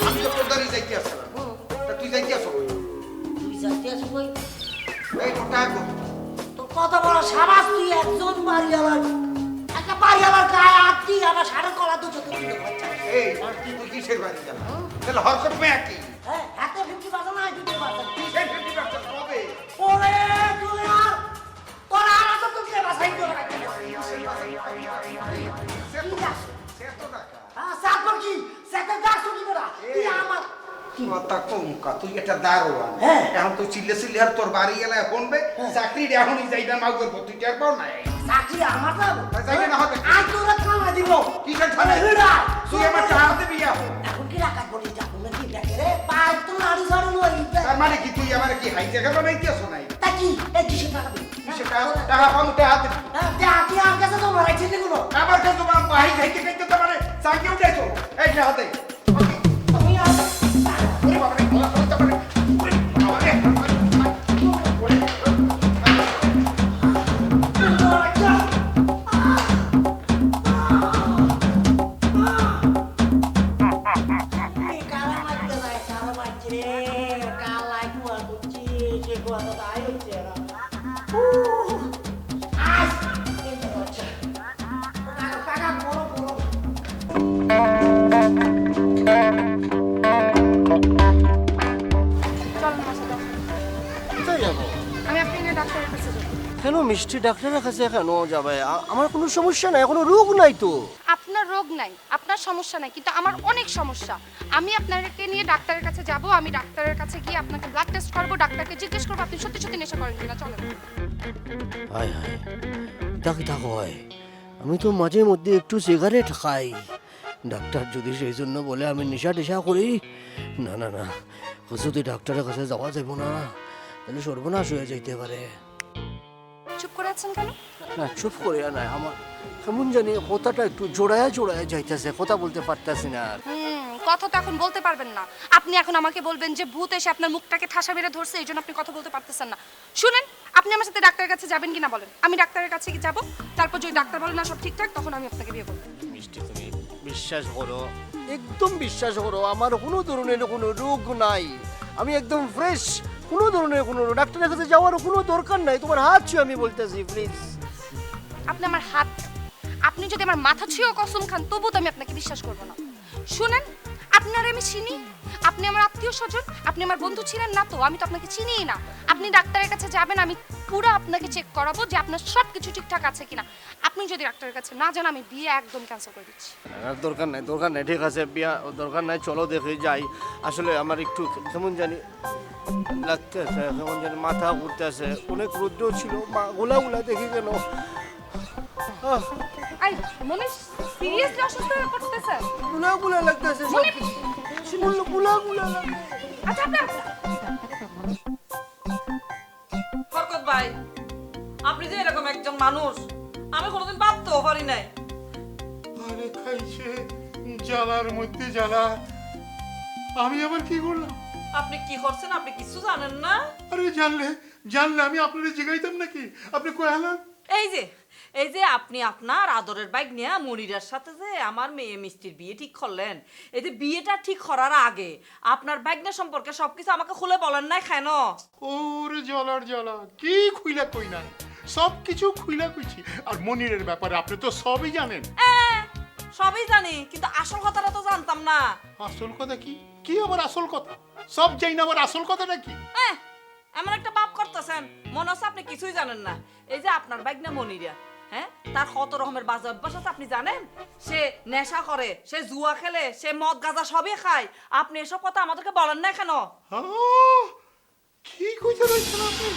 আমি তো প্রধানই যাইতে আসলাম, তা তুই যাইতে আসো তুই যাইতে আসি কই? এই কোথায় গো? তোর কত বড় সাবাস, তুই একজন বাড়িওয়ালার একটা বাড়িওয়ালার গায়ে হাত দিয়ে আমার সাড়ে কলা দুটো তুই দিতে পারছিস। এই তুই কিসের বাড়ি যাবা? তাহলে হরকত মেয়ে কি? হ্যাঁ, হাতে 50 বাজা না 50 বাজা। কিসের 50 বাচ্চা হবে? ওরে তুই আর তোর আর তো তোকে বাসাই করে রাখতে সে তো টাকা। হ্যাঁ, সাকর কি সেটা দাস কি করা তুই আমার কথা কম কা, তুই এটা দারোয়ান। হ্যাঁ। এখন তুই চিল্লে চিল্লে আর তোর বাড়ি গেলে শুনবে চাকরি এখনই যাইবা মাউ করবো, তুই টের পাও না? চাকরি আমার যাবো যাইবে না হবে? আজ তোরা খানা দিব কিসের খানা? তুই আমার চাহাতে বিয়া হো। এখন কি রাখাত বলি যাবো নাকি দেখে রে পাই তো নাড়ি ঝাড়ু লই তার মানে কি তুই আমার কি হাই জায়গা বানাইতেছ নাই? তা কি এই কিসে টাকা দিবি সেটা টাকা পাবো হাতে। কি আর কাছে তো মারাই ছেলে গুলো আমার কাছে তোমার হাই খাইতে খাইতে তো মানে চাকরি উঠেছো এই হাতে। তুমি আর ওরে বাবা রে, গলা করতে পারে। ওরে বাবা রে। কালা মারতে নাই কালা মারছে রে কালাই কুয়া করছি সে কুয়া তো তাই হচ্ছে না আজ কিন্তু হচ্ছে কাকা বড় বড় চলুন আমার সাথে। কোথায় যাবো? আমি আপনি নিয়ে ডাক্তারের কাছে যাবো। কেন মিষ্টি ডাক্তারের কাছে কেন যাবে? আমার কোনো সমস্যা নাই, কোনো রোগ নাই তো। আপনার রোগ নাই, আপনার সমস্যা নাই, কিন্তু আমার অনেক সমস্যা। আমি আপনাকে নিয়ে ডাক্তারের কাছে যাব, আমি ডাক্তারের কাছে গিয়ে আপনাকে ব্লাড টেস্ট করবো, ডাক্তারকে জিজ্ঞেস করবো আপনি সত্যি সত্যি নেশা করেন কিনা। চলেন। হায় হায়, দেখি থাকো হয়, আমি তো মাঝে মধ্যে একটু সিগারেট খাই। ডাক্তার যদি সেই জন্য বলে আমি নেশা টেশা করি, না না না, যদি ডাক্তারের কাছে যাওয়া যাবো না, তাহলে সর্বনাশ হয়ে যাইতে পারে। চুপ করে আছেন কেন? না চুপ করিয়া নাই, আমার কেমন জানি কথাটা একটু জোড়ায়া জোড়ায়া যাইতেছে, কথা বলতে পারতাছি না আর। কথা তো এখন বলতে পারবেন না। আপনি এখন আমাকে বলবেন যে ভূত এসে আপনার মুখটাকে ঠাসা মেরে ধরছে, এই জন্য আপনি কথা বলতে পারতেছেন না। শুনেন, আপনি আমার সাথে ডাক্তারের কাছে যাবেন কিনা বলেন। আমি ডাক্তারের কাছে যাব, তারপর যদি ডাক্তার বলেন না সব ঠিকঠাক, তখন আমি আপনাকে বিয়ে করবো। মিষ্টি তুমি বিশ্বাস করো, একদম বিশ্বাস করো, আমার কোনো ধরনের কোনো রোগ নাই, আমি একদম ফ্রেশ, কোনো ধরনের কোনো ডাক্তারের কাছে যাওয়ার কোনো দরকার নাই। তোমার হাত ছুঁয়ে আমি বলতেছি, প্লিজ। আপনি আমার হাত, আপনি যদি আমার মাথা ছুঁয়েও কসম খান, তবুও তো আমি আপনাকে বিশ্বাস করবো না। শুনেন, আপনার আমি চিনি, আপনি আমার আত্মীয় স্বজন, আপনি আমার বন্ধু ছিলেন না তো, আমি তো আপনাকে চিনিই না। আপনি ডাক্তারের কাছে যাবেন, আমি পুরো আপনাকে চেক করাবো যে আপনার সব কিছু ঠিকঠাক আছে কিনা। আপনি যদি ডাক্তারের কাছে না যান, আমি বিয়ে একদম ক্যান্সেল করে দিচ্ছি। দরকার নাই, দরকার নাই, ঠিক আছে, বিয়া দরকার নাই, চলো দেখে যাই। আসলে আমার একটু কেমন জানি লাগতেছে, কেমন জানি মাথা ঘুরতেছে, অনেক রৌদ্র ছিল, গোলা গোলা দেখি কেন। আই মনে সিরিয়াসলি অসুস্থ হয়ে পড়তেছে, গুলা গুলা লাগতেছে, গুলা গুলা লাগে। আচ্ছা আপনার বরকত ভাই, আপনি যে এরকম একজন মানুষ আমি কোনোদিন ভাবতেও পারি নাই। আরে খাইছে জ্বালার মধ্যে জ্বালা, আমি আবার কি করলাম? আপনি কি করছেন আপনি কিছু জানেন না? আরে জানলে আমি আপনারে জিগাইতাম নাকি? আপনি কই হলেন? এই যে আপনি আপনার আদরের বাইক নিয়ে মনিরার সাথে যে আমার মেয়ে মিষ্টির বিয়ে ঠিক করলেন, এই যে বিয়েটা ঠিক করার আগে আপনার বাইকনা সম্পর্কে সবকিছু আমাকে খুলে বলেন না কেন? ওরে জ্বালার জ্বালা, কি খুইলা কই নাই, সব কিছু খুইলা কইছি। আর মনিরের ব্যাপারে আপনি তো সবই জানেন। সবই জানি, কিন্তু আসল কথাটা তো জানতাম না। আসল কথা কি? কি আবার আসল কথা? সব জানি না, আবার আসল কথাটা কি? এমন একটা বাপ করতেছেন মনে হচ্ছে আপনি কিছুই জানেন না। এই যে আপনার বাইক না মনিরা, হ্যাঁ, তার কত রকমের বাজে অভ্যাস আছে আপনি জানেন? সে নেশা করে, সে জুয়া খেলে, সে মদ গাঁজা সবই খায়। আপনি এসব কথা আমাদেরকে বলেন না কেন? কি কইতে রইছেন আপনি?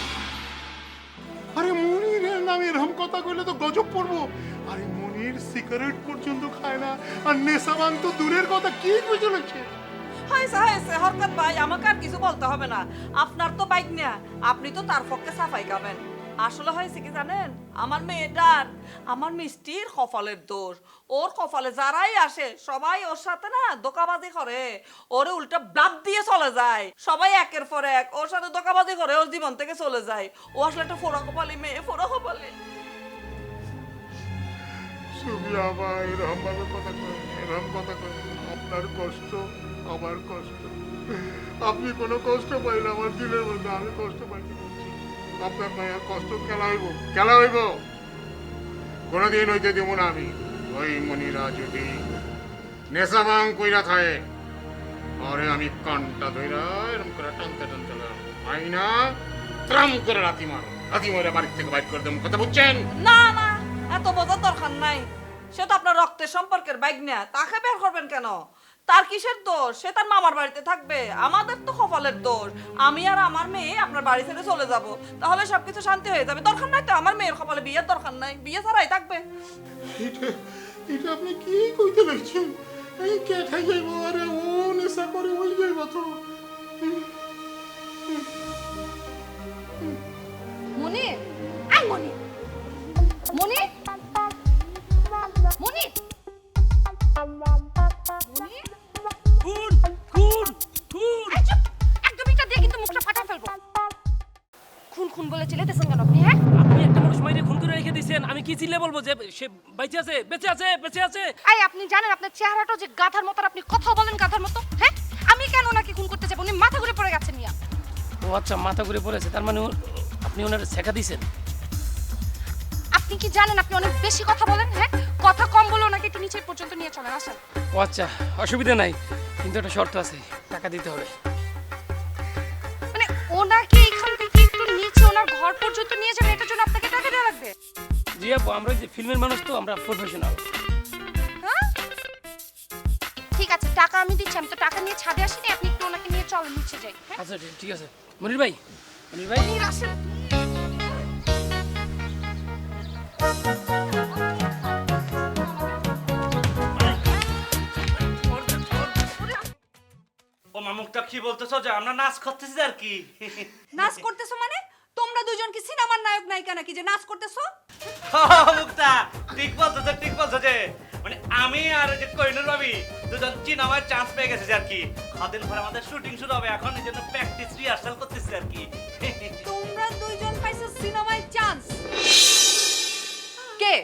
আরে মনিরের নামে এরকম কথা কইলে তো গজব পড়বো। আরে মনির সিগারেট পর্যন্ত খায় না, আর নেশা ভাঙ তো দূরের কথা। কি কইতে রইছেন? হয়েছে হরকত ভাই, আমাকে আর কিছু বলতে হবে না। আপনার তো বাইক না, আপনি তো তার পক্ষে সাফাই গাবেন। আসলে হয়েছে কি জানেন, আমার মেয়েটার, আমার মিষ্টির কপালের দোষ। ওর কপালে যারাই আসে সবাই ওর সাথে না ধোঁকাবাজি করে, ওরে উল্টা ব্লাড দিয়ে চলে যায়। সবাই একের পর এক ওর সাথে ধোঁকাবাজি করে ওর জীবন থেকে চলে যায়। ও আসলে একটা ফোড়া কপালি মেয়ে, ফোড়া কপালি। সুবিয়া ভাই, এরকম ভাবে কথা কয়, এরকম কথা কয়। আপনার কষ্ট আমার কষ্ট। আপনি কোনো কষ্ট পাইলে আমার দিলের মধ্যে আমি কষ্ট পাইতে পারছি। আপনার ভাইয়ের কষ্ট খেলা হইব কোনোদিন হইতে দেব না আমি। ওই মনিরা যদি নেশা ভাঙ কইরা থাকে, আরে আমি কানটা ধইরা এরকম করে টানতে আইনা ত্রাম করে রাতি মারে বাড়ির থেকে বাইর করে দেবো। কথা বুঝছেন? না না, এত বোঝার দরকার নাই। সে তো আপনার রক্তের সম্পর্কের বাইক না, তাকে বের করবেন কেন? তার কিসের দোষ? সে তার মামার বাড়িতে থাকবে। আমাদের তো কপালের দোষ, আমি আর আমার মেয়ে আপনার বাড়ি ছেড়ে চলে যাব, তাহলে সবকিছু শান্তি হয়ে যাবে। দরকার নাই তো আমার মেয়ের কপালে বিয়ের দরকার নাই, বিয়ে ছাড়াই থাকবে। এটা আপনি কি কইতে লাগছেন? এই কে খাই যাইব? আরে ও নেশা করে ওই যাইব তো। মনির, আই মনির, মনির, মনির, মনির, এই চুপ! একদম এটা দিয়ে কিন্তু মুখটা ফাটা ফেলবো। খুন বলে চিল্লাইতেছেন কেন আপনি? হ্যাঁ, আপনি একটা মানুষ মাইরে খুন করে রেখে দিয়েছেন, আমি কি চিল্লে বলবো যে সে বেঁচে আছে, বেঁচে আছে, বেঁচে আছে? এই আপনি জানেন আপনার চেহারাটা যে গাধার মতো, আর আপনি কথা বলেন গাধার মতো। হ্যাঁ, আমি কেন ওনাকে খুন করতে যাব? উনি মাথা ঘুরে পড়ে গেছেন মিয়া। ও আচ্ছা, মাথা ঘুরে পড়েছে, তার মানে আপনি ওনার শেখা দিয়েছেন? আপনি কি জানেন আপনি অনেক বেশি কথা বলেন? হ্যাঁ, কথা কম বলে ওনাকে একটু নিচে পর্যন্ত নিয়ে চলেন। আসেন। ও আচ্ছা, অসুবিধা নাই, কিন্তু একটা শর্ত আছে, টাকা দিতে হবে। মানে ওনাকে এখান থেকে একটু নিচে ওনার ঘর পর্যন্ত নিয়ে যাবেন, এটার জন্য আপনাকে টাকা দেওয়া লাগবে? জি আপু, আমরা যে ফিল্মের মানুষ তো, আমরা প্রফেশনাল। হ্যাঁ, ঠিক আছে, টাকা আমি দিচ্ছি। আমি তো টাকা নিয়ে ছাদে আসিনি, আপনি একটু ওনাকে নিয়ে চলেন, নিচে যাই। আচ্ছা ঠিক আছে। মনির ভাই, মনির ভাই, মনির আসেন। ও মামুকটা কি বলতেছো যে আমরা নাচ করতেছি আর কি? নাচ করতেছো মানে? তোমরা দুজন কি সিনেমার নায়ক নায়িকা নাকি যে নাচ করতেছো? মুক্তা ঠিক বলছো যে মানে আমি আর যে কইনুর ভাবি দুজন সিনেমায় চান্স পেয়ে গেছে আর কি। কদিন পর আমাদের শুটিং শুরু হবে, এখন এই জন্য প্র্যাকটিস রিহার্সাল করতেছি আর কি। তোমরা দুইজন পাইছো সিনেমায় চান্স? কে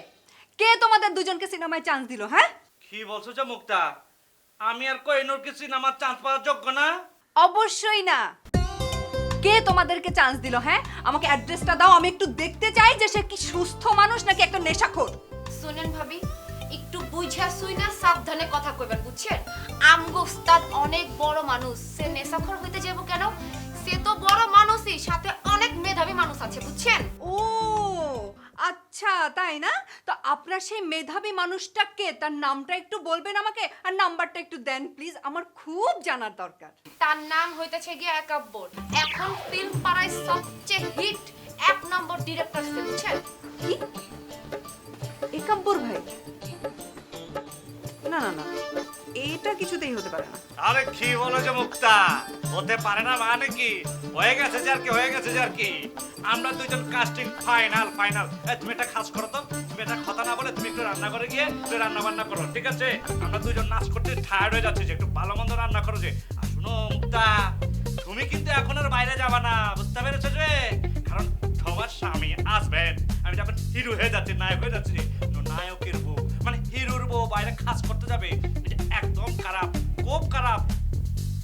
কে তোমাদের দুজনকে সিনেমায় চান্স দিল? হ্যাঁ, কি বলছো যে মুক্তা, আমি আর কইনুর কি সিনেমার চান্স পাওয়ার যোগ্য না? অবশ্যই না। কে তোমাদেরকে চান্স দিল? হ্যাঁ, আমাকে অ্যাড্রেসটা দাও, আমি একটু দেখতে চাই যে সে কি সুস্থ মানুষ নাকি একটা নেশাখোর। শুনেন ভাবি, একটু বুঝা শুইনা সাবধানে কথা কইবেন, বুঝছেন? আমগো উস্তাদ অনেক বড় মানুষ, সে নেশাখোর হইতে যাবো কেন? সে তো বড় মানুষই, সাথে অনেক মেধাবী মানুষ আছে, বুঝছেন? ও আচ্ছা, তাই না? তো আপনার সেই মেধাবী মানুষটা কে? তার নামটা একটু বলবেন আমাকে, আর নাম্বারটা একটু দেন প্লিজ, আমার খুব জানার দরকার। তার নাম হইতেছে গিয়ে একাব্বর, এখন ফিল্ম পাড়ায় সবচেয়ে হিট 1 নম্বর ডিরেক্টর সে, বুঝছেন? কি একাব্বর ভাই? না না না, এটা কিছুতেই হতে পারে না। আরে কি বলো যে মুক্তা, হতে পারে না মানে কি? হয়ে গেছে যে আর কি। আমরা দুইজন কাস্টিং ফাইনাল। তুমি একটা কাজ করো তো, তুমি এটা কথা না বলে তুমি একটু রান্না করে গিয়ে একটু রান্না বান্না করো, ঠিক আছে? আমরা দুইজন নাচ করতে টায়ার্ড হয়ে যাচ্ছি, যে একটু ভালো মন্দ রান্না করো যে। আর শুনো মুক্তা, তুমি কিন্তু এখন আর বাইরে যাবা না, বুঝতে পেরেছো যে? কারণ তোমার স্বামী আসবেন, আমি যখন হিরো হয়ে যাচ্ছি, নায়ক হয়ে যাচ্ছি, নায়কের বউ মানে হিরোর বউ বাইরে কাজ করতে যাবে, এটা একদম খারাপ, খুব খারাপ,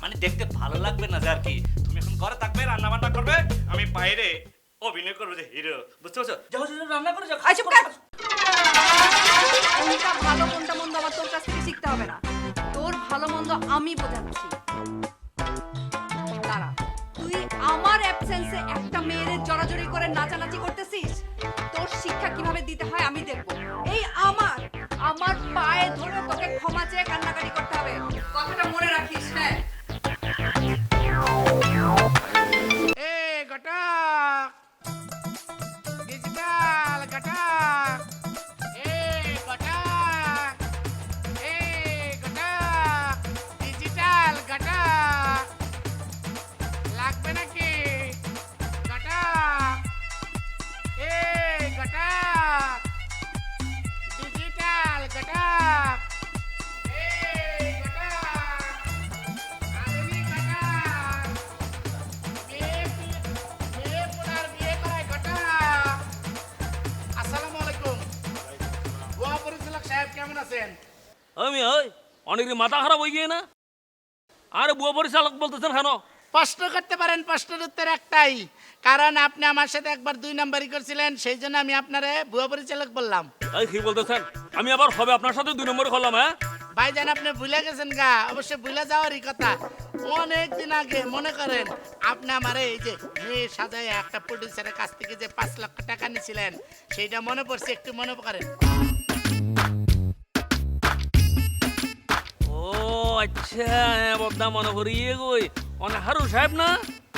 মানে দেখতে ভালো লাগবে না যে আর কি। তুমি এখন ঘরে থাকবে, রান্না বান্না করবে, আমি বাইরে অভিনয় করবো যে হিরো, বুঝতে পারছো? যাও রান্না করে যাও। কোনটা ভালো কোনটা মন্দ আমার তোর কাছ থেকে শিখতে হবে না, তোর ভালো মন্দ আমি বোঝাচ্ছি। দাঁড়া, তুই আমার অ্যাবসেন্সে একটা মেয়ের জড়াজড়ি করে নাচানাচি করতেছিস, তোর শিক্ষা কিভাবে দিতে হয় আমি দেখব। আমি ওই অনেক মাথা খারাপ হয়ে গিয়ে না আরে বুয়া পরিচালক বলতেছেন কেন? প্রশ্ন করতে পারেন, প্রশ্নের উত্তর একটাই, কারণ আপনি আমার সাথে একবার 2 নাম্বারই করছিলেন, সেই জন্য আমি আপনারে ভুয়া পরিচালক বললাম। এই কি বলতেছেন? আমি আবার হবে আপনার সাথে 2 নম্বর করলাম? হ্যাঁ ভাইজান আপনি ভুলে গেছেন গা, অবশ্যই ভুলে যাওয়ারই কথা। অনেক দিন আগে মনে করেন আপনি আমারে এই যে মেয়ে সাজায় একটা প্রডিউসারের কাছ থেকে যে 5 লক্ষ টাকা নিয়েছিলেন, সেইটা মনে পড়ছে, একটু মনে করেন। ও আচ্ছা, বদ্দা মনে করি কই অনেক হারুন সাহেব না?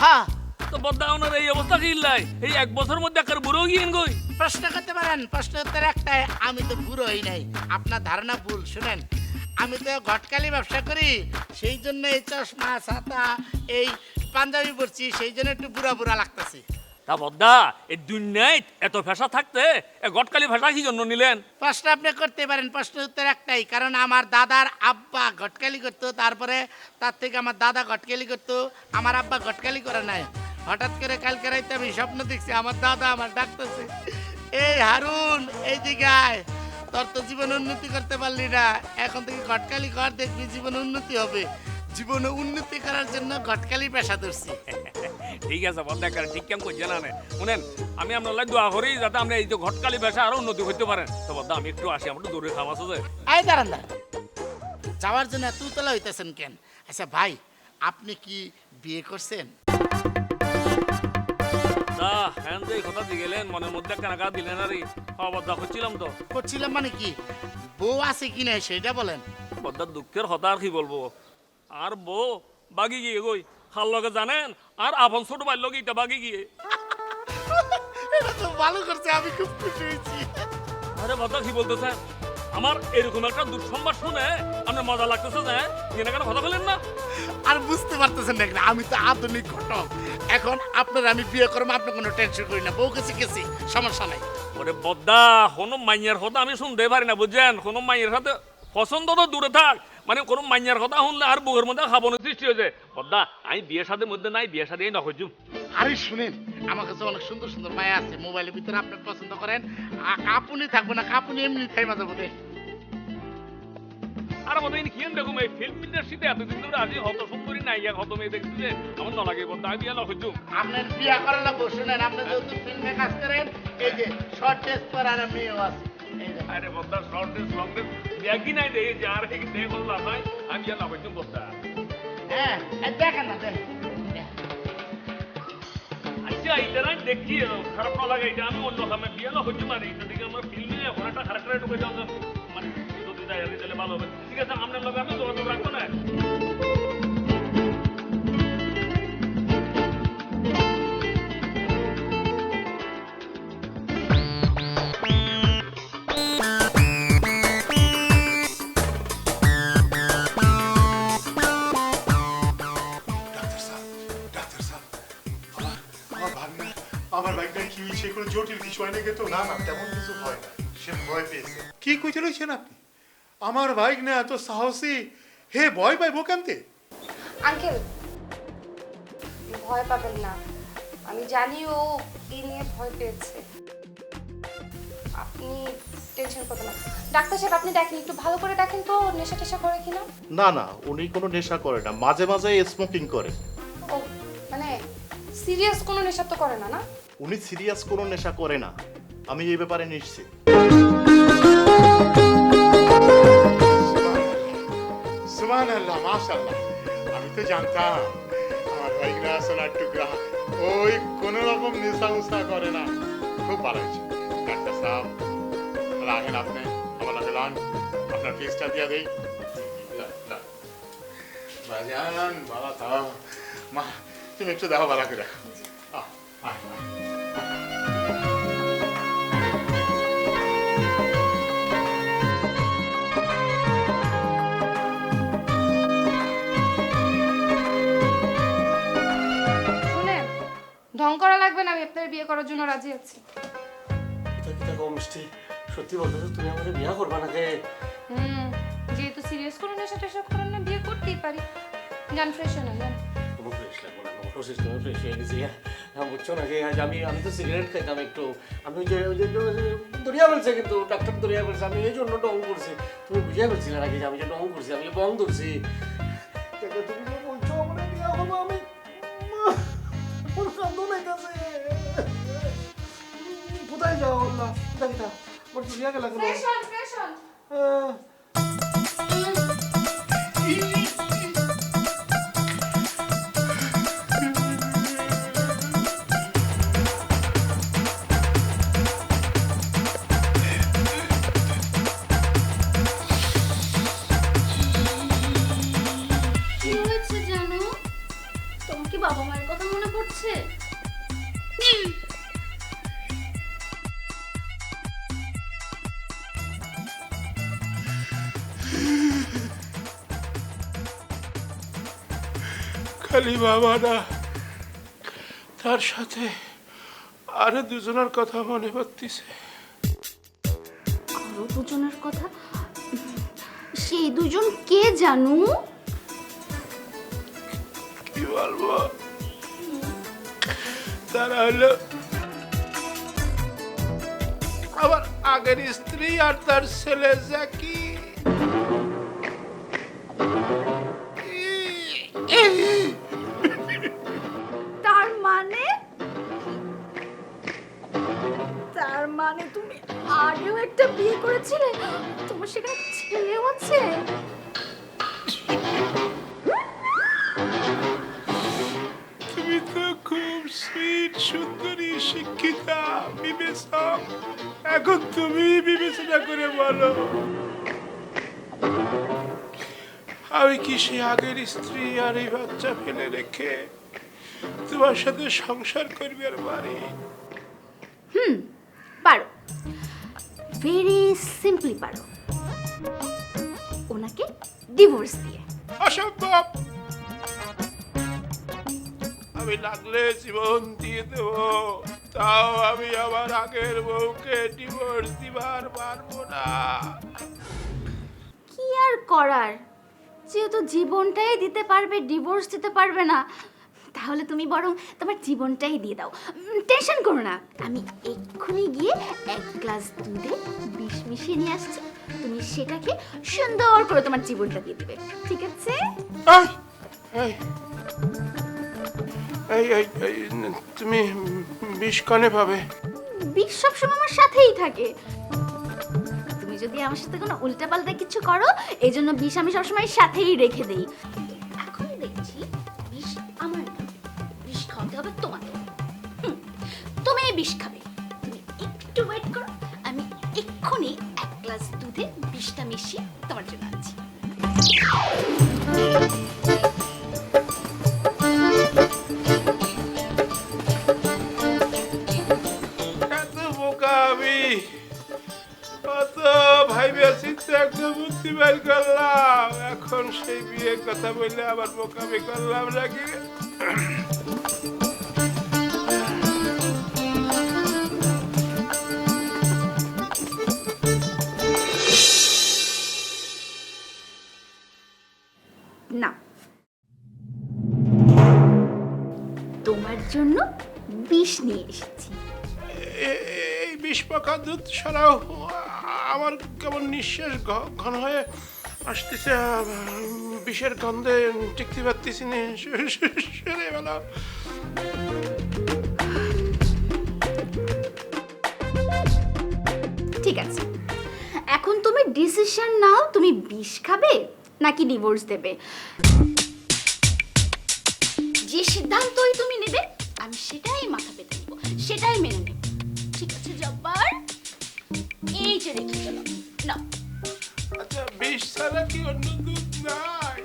হ্যাঁ। তো বদ্দা ওনার এই অবস্থা কি লাই? এই 1 বছর মধ্যে একটা বুড়ো গিয়েন কই? প্রশ্ন করতে পারেন, প্রশ্নের উত্তর একটাই, আমি তো বুড়ো হই নাই, আপনার ধারণা ভুল। শুনেন, আমি তো ঘটকালি ব্যবসা করি, সেই জন্য এই চশমা ছাতা এই পাঞ্জাবি পরছি, সেই জন্য একটু বুড়া বুড়া লাগতেছে। তা বদ্দা এই দুনিয়ায় এত ভাষা থাকতে গটকালি ভাষা কি জন্য নিলেন? প্রশ্ন আপনি করতে পারেন, প্রশ্নের উত্তর একটাই, কারণ আমার দাদার আব্বা ঘটকালি করতো, তারপরে তার থেকে আমার দাদা ঘটকালি করতো, আমার আব্বা ঘটকালি করে নাই। হঠাৎ করে কালকে রাইতে আমি স্বপ্ন দেখছি আমার দাদা আমার ডাকতেছে, এই হারুন এই দিঘায়, তোর তো জীবনে উন্নতি করতে পারলি না, এখন থেকে ঘটকালি কর, দেখবি জীবনে উন্নতি হবে। জীবনে উন্নতি করার জন্য ঘটকালি পেশা ধরছি। ঠিক আছে বদ্দা, ঠিক কেমন করছে না? শুনেন, আমি আপনার লাই দোয়া করি যাতে আপনি এই যে ঘটকালি ভাষা আরো উন্নতি করতে পারেন। তো বদ্দা আমি একটু আসি, আমার দূরে খাম আছে যে। এই দাঁড়ান দাঁড়ান, যাওয়ার জন্য তুতলা হইতেছেন কেন? আচ্ছা ভাই, আপনি কি বিয়ে করছেন? তা হ্যাঁ যে কথা দিয়ে গেলেন, মনের মধ্যে কানাকা দিলেন আর বদ্দা করছিলাম তো। করছিলাম মানে কি, বউ আছে কি না সেটা বলেন। বদ্দার দুঃখের কথা আর কি বলবো, আর বউ বাগি গিয়ে গই খাল লগে জানেন, আর আপন ছোট ভাই লগে এটা বাগি গিয়ে। এটা তো ভালো করছে, আমি খুব খুশি হয়েছি। আরে বদ্দা কি বলতেছেন? আমার এরকম একটা দুঃসংবাদ শুনে আপনার মজা লাগতেছে যে এখানে কেন কথা বলেন না? আর বুঝতে পারতেছেন না, আমি তো আধুনিক ঘটক, এখন আপনার আমি বিয়ে করবো, আপনি কোনো টেনশন করি না, বউকে শিখেছি, সমস্যা নাই। ওরে বদ্দা, কোনো মাইয়ার কথা আমি শুনতে পারি না বুঝছেন, কোনো মাইয়ের সাথে পছন্দ তো দূরে থাক, মানে কোনো মাইয়ার কথা শুনলে আর বুকের মধ্যে খাবনের সৃষ্টি হয়েছে। বদ্দা আমি বিয়ে সাথে মধ্যে নাই, বিয়ে সাথে না হইছুম। আরে শুনেন, আমার কাছে অনেক সুন্দর সুন্দর মায়া আছে, মোবাইলের ভিতরে আপনি পছন্দ করেন, কাপুনি থাকবো না, কাপুনি এমনি থাই মাঝে মধ্যে। আর আমাদের কি দেখুন এই ফিল্ম ইন্ডাস্ট্রিতে এতদিন ধরে আজ হত সুন্দরী নায়িকা কত মেয়ে দেখছি যে আমার ন লাগে বলতে আমি বিয়ে না হইছুম। আপনার বিয়ে করা লাগবো, শুনেন, আপনি যেহেতু ফিল্মে কাজ করেন, এই যে শর্ট ড্রেস পরার মেয়েও আছে। আরে বদ্দা শর্ট ড্রেস লং ড্রেস ব্যাগই নাই দেখে যে আর এই দেখে বললাম নাই আমি বিয়ে না হইছুম বদ্দা। হ্যাঁ দেখেন না, দেখেন। আচ্ছা এটা না দেখি খারাপ না লাগে, এটা আমি অন্য সময় বিয়ে না হইছুম, আর এটা দিকে আমার ফিল্মে এখন একটা খারাপ করে ঢুকে যাওয়া মানে যদি যাই আমি তাহলে ভালো হবে। ঠিক আছে, আপনার লগে আমি যোগাযোগ রাখবো না। আমার ভাইটা কি সে কোনো জটিল কিছু হয় নাকি? তো না না, তেমন কিছু হয় না, সে ভয় পেয়েছে। কি কইতে রয়েছেন আপনি? আমার ভাই না এত সাহসী, হে ভয় পাইবো কেমতে? আঙ্কেল ভয় পাবেন না, আমি জানি ও এই নিয়ে ভয় পেয়েছে, আপনি টেনশন করবেন না। ডাক্তার সাহেব আপনি দেখেন, একটু ভালো করে দেখেন তো নেশা টেশা করে কিনা। না না, উনি কোনো নেশা করে না, মাঝে মাঝে স্মোকিং করে। ও মানে সিরিয়াস কোনো নেশা তো করে না? না উনি সিরিয়াস কোনো নেশা করে না, আমি এই ব্যাপারে নিশ্চিত। সুবহানাল্লাহ, মাশাআল্লাহ, আমি তো জানতাম আমার ভাইরা সোনার টুকরা ওই কোনো রকম নেশা উসা করে না। খুব ভালো হয়েছে ডাক্তার সাহেব, রাখেন আপনি, আমার লাগে লান, আপনার ফিসটা দিয়ে দেই। বাজান ভালো থাও মা, তুমি একটু দেখো ভালো করে। শুনেন, ঢং করা লাগবে না, আমি আপনার বিয়ে করার জন্য রাজি আছি। মিষ্টি সত্যি বলতেছো, তুমি আমাকে বিয়ে করবা নাকি? যেহেতু সিরিয়াস কোনো নেশা টেশা করেন না, বিয়ে করতেই পারি। গান ফ্রেশ হয়ে না, গান কোনো ফ্রেশ লাগবো না, মোটর সিস্টেমে ফ্রেশ হয়ে গেছি। হ্যাঁ বুঝছো নাকি আমি তো সিগারেট খাইতাম একটু, আমি ওই যে দরিয়া বলছে, কিন্তু ডাক্তার দরিয়া বলছে, আমি এই জন্য ডং করছি। তুমি বুঝিয়ে বলছিলে নাকি যে আমি যে ডং করছি, আমি বং ধরছি। তুমি যে বলছো আমার বিয়া হবো, আমি ওর কান্দো নাই কাছে কোথায় যাও আল্লাহ দেখা ওর দরিয়া গেলা কেন? কি হয়েছে জানো? তোমার কি বাবা মায়ের কথা মনে পড়ছে? খালি বাবা না, তার সাথে আরো দুজনের কথা মনে পড়তেছে। আরো দুজনের কথা? সেই দুজন কে জানু? কি বলবো, তারা হলো আমার আগের স্ত্রী আর তার ছেলে জাকি। তার মানে তুমি আগেও একটা বিয়ে করেছিলে? তোমার সেখানে ছেলেও আছে? তুমি তো খুব সুইট, সুন্দরী, শিক্ষিতা, বিবেচক। এখন তুমি বিবেচনা করে বলো, আমি কি সে আগের স্ত্রী আর এই বাচ্চা ফেলে রেখে তোমার সাথে সংসার করবে আর পারি? পারো, ভেরি সিম্পলি পারো। ওনাকে ডিভোর্স দিয়ে। অসম্ভব। আমি লাগলে জীবন দিয়ে দেব, তাও আমি আমার আগের বউকে ডিভোর্স দিবার পারবো না। কি আর করার, যেহেতু জীবনটাই দিতে পারবে, ডিভোর্স দিতে পারবে না, তাহলে তুমি বরং তোমার জীবনটাই দিয়ে দাও। টেনশন করো না, আমি এক্ষুনি গিয়ে 1 গ্লাস দুধে বিষ মিশিয়ে নিয়ে আসছি। তুমি সেটাকে সুন্দর করে তোমার জীবনটা দিয়ে দিবে, ঠিক আছে? তুমি বিষ কানে পাবে? বিষ সবসময় আমার সাথেই থাকে। তুমি যদি আমার সাথে কোনো উল্টাপাল্টা কিছু করো, এই জন্য বিষ আমি সবসময় সাথেই রেখে দেই। এখন দেখছি বিষ আমার না, বিষ খাওয়াতে হবে তোমাকে। তুমি বিষ খাবে, তুমি একটু ওয়েট করো, আমি এক্ষুনি 1 গ্লাস দুধে বিষটা মিশিয়ে তোমার জন্য আনছি। এত বোকা আমি, কত ভাইবে চিন্তা একটা বুদ্ধি বের করলাম, এখন সেই বিয়ের কথা বললে আবার বোকামি করলাম নাকি? না, তোমার জন্য বিষ নিয়ে এসেছি। এই বিষ পাকা দুধ ছাড়াও আমার কেমন নিঃশ্বাস ঘন হয়ে আসতেছে, বিষের গন্ধে টিকতে পারতেছি না। সরে বেলা ঠিক আছে, এখন তুমি ডিসিশন নাও, তুমি বিষ খাবে নাকি ডিভোর্স দেবে। যে সিদ্ধান্তই তুমি নেবে আমি সেটাই মাথা পেতে নেব, সেটাই মেনে নেব, ঠিক আছে জব্বার? এই যে রেখে গেলাম, নাও। আচ্ছা, বিষ ছাড়া কি অন্য দুধ নাই?